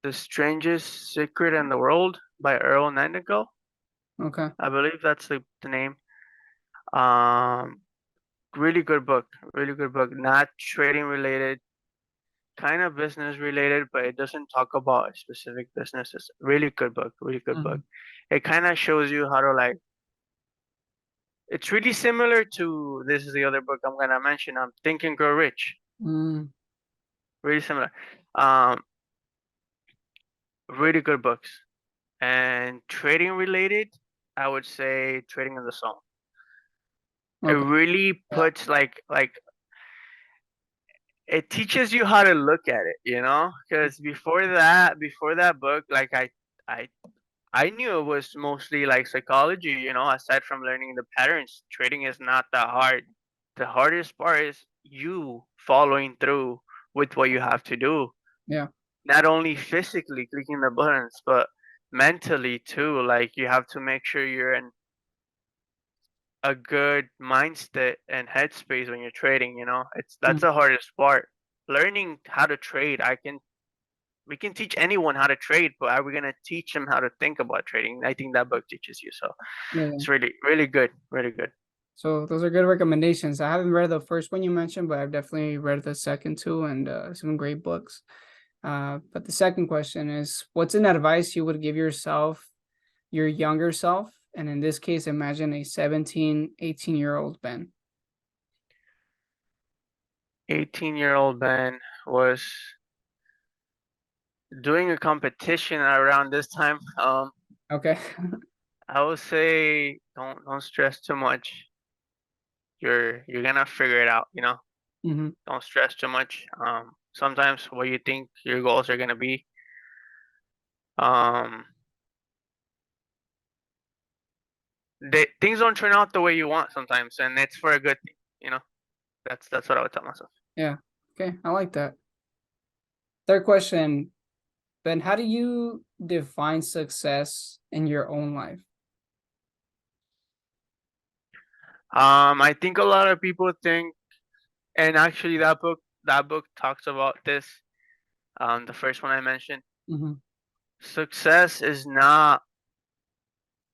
[SPEAKER 2] "The Strangest Secret in the World" by Earl Nightingale.
[SPEAKER 1] okay.
[SPEAKER 2] I believe that's the name. Um, Really good book. Really good book. Not trading related, kind of business related, but it doesn't talk about specific businesses. Really good book. Really good book.
[SPEAKER 1] Mm-hmm.
[SPEAKER 2] It kind of shows you how to like. It's really similar to this is the other book I'm gonna mention. Think and Grow Rich.
[SPEAKER 1] Mm,
[SPEAKER 2] Really similar. Um, Really good books. And trading related, I would say trading in the zone. It
[SPEAKER 1] Okay.
[SPEAKER 2] really
[SPEAKER 1] Yeah.
[SPEAKER 2] puts like it teaches you how to look at it, you know? Because before that book, like I I knew it was mostly like psychology, you know, aside from learning the patterns, trading is not that hard. The hardest part is you following through with what you have to do.
[SPEAKER 1] Yeah.
[SPEAKER 2] Not only physically clicking the buttons, but mentally too. Like you have to make sure you're in a good mindset and headspace when you're trading, you know. That's
[SPEAKER 1] Mm.
[SPEAKER 2] the hardest part. Learning how to trade, I can we can teach anyone how to trade, but are we gonna teach them how to think about trading? I think that book teaches you. So
[SPEAKER 1] Yeah.
[SPEAKER 2] it's really, really good. Really good.
[SPEAKER 1] So those are good recommendations. I haven't read the first one you mentioned, but I've definitely read the second two, and some great books. But the second question is, what's an advice you would give yourself, your younger self? And in this case, imagine a 17, 18-year-old Ben.
[SPEAKER 2] 18-year-old Ben was doing a competition around this time.
[SPEAKER 1] Okay.
[SPEAKER 2] I would say don't stress too much. You're gonna figure it out, you know.
[SPEAKER 1] Hmm.
[SPEAKER 2] Don't stress too much. Sometimes what you think your goals are gonna be, um, things don't turn out the way you want sometimes, and it's for a good thing, you know. That's what I would tell myself.
[SPEAKER 1] Yeah. Okay. I like that. Third question, Ben, how do you define success in your own life?
[SPEAKER 2] I think a lot of people think, and actually that book talks about this. The first one I mentioned,
[SPEAKER 1] Hmm.
[SPEAKER 2] success is not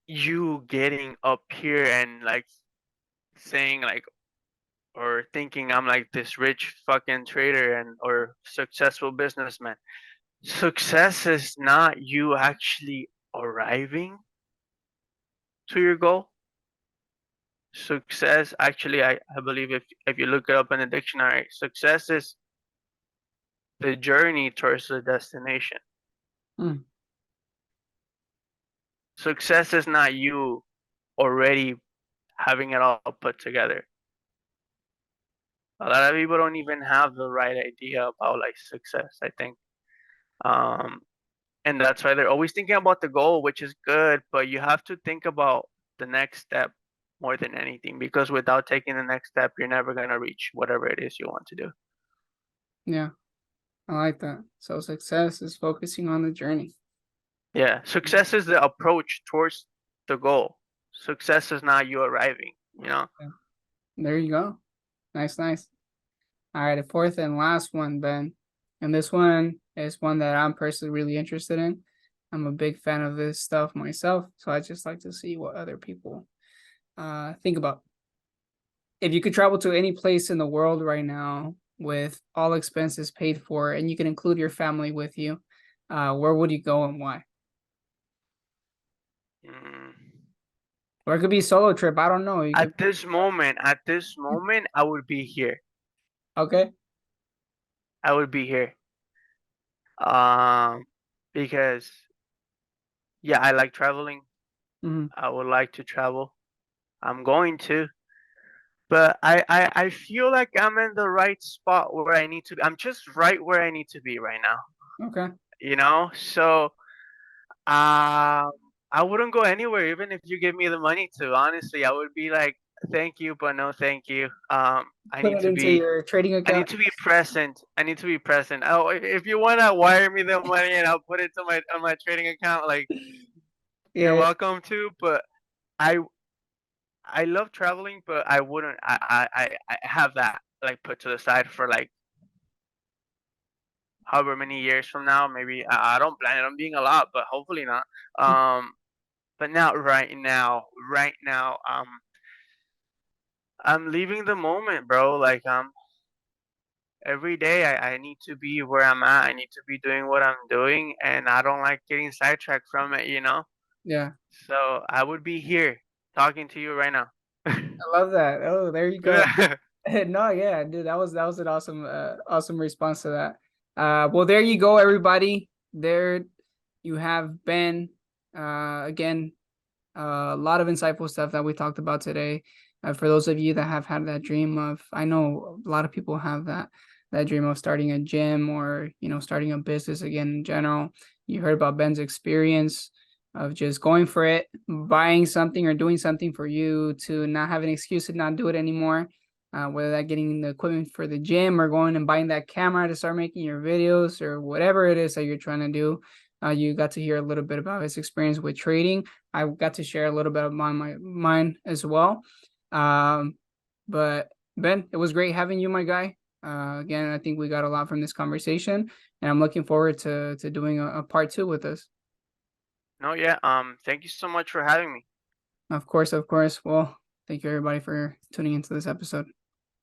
[SPEAKER 2] you getting up here and like saying like or thinking I'm like this rich fucking trader and or successful businessman. Success is not you actually arriving to your goal. Success, actually, I believe if you look it up in the dictionary, success is the journey towards the destination.
[SPEAKER 1] Mm.
[SPEAKER 2] Success is not you already having it all put together. A lot of people don't even have the right idea about like success, I think. Um, and that's why they're always thinking about the goal, which is good, but you have to think about the next step more than anything because without taking the next step, you're never going to reach whatever it is you want to do.
[SPEAKER 1] Yeah, I like that. So success is focusing on the journey.
[SPEAKER 2] Yeah, success is the approach towards the goal. Success is not you arriving, you know?
[SPEAKER 1] Yeah. There you go. Nice, nice. All right, the fourth and last one, Ben. And this one is one that I'm personally really interested in. I'm a big fan of this stuff myself, so I just like to see what other people think about. If you could travel to any place in the world right now with all expenses paid for, and you can include your family with you, where would you go and why?
[SPEAKER 2] Mm.
[SPEAKER 1] Or it could be a solo trip. I don't know. You can.
[SPEAKER 2] At this moment, I would be here.
[SPEAKER 1] Okay.
[SPEAKER 2] I would be here. Um, because yeah, I like traveling.
[SPEAKER 1] Hmm.
[SPEAKER 2] I would like to travel. I'm going to, but I feel like I'm in the right spot where I need to be. I'm just right where I need to be right now,
[SPEAKER 1] Okay.
[SPEAKER 2] you know? So, um, I wouldn't go anywhere, even if you give me the money to. Honestly, I would be like, thank you, but no thank you. I
[SPEAKER 1] Put
[SPEAKER 2] need
[SPEAKER 1] it
[SPEAKER 2] to
[SPEAKER 1] into
[SPEAKER 2] be
[SPEAKER 1] your trading
[SPEAKER 2] I need
[SPEAKER 1] account.
[SPEAKER 2] to be present. I need to be present. Oh, if you wanna wire me the money and I'll put it to my on my trading account, like you're
[SPEAKER 1] Yeah.
[SPEAKER 2] welcome to. But I I love traveling, but I wouldn't. I have that like put to the side for like however many years from now. Maybe I don't plan it on being a lot, but hopefully not. Um, but not right now. Right now, I'm leaving the moment, bro. Like every day I need to be where I'm at. I need to be doing what I'm doing, and I don't like getting sidetracked from it, you know?
[SPEAKER 1] Yeah.
[SPEAKER 2] So I would be here talking to you right now.
[SPEAKER 1] I love that. Oh, there you go. No, yeah, dude, that was an awesome awesome response to that. Well, there you go, everybody. There you have Ben. Again, a lot of insightful stuff that we talked about today. For those of you that have had that dream of, I know a lot of people have that dream of starting a gym or starting a business again in general. You heard about Ben's experience of just going for it, buying something or doing something for you to not have an excuse to not do it anymore. Whether that getting the equipment for the gym or going and buying that camera to start making your videos or whatever it is that you're trying to do. You got to hear a little bit about his experience with trading. I got to share a little bit of mine as well. But Ben, it was great having you, my guy. Again, I think we got a lot from this conversation, and I'm looking forward to doing a part two with us.
[SPEAKER 2] No, yeah. Thank you so much for having me.
[SPEAKER 1] Of course, of course. Well, thank you everybody for tuning into this episode.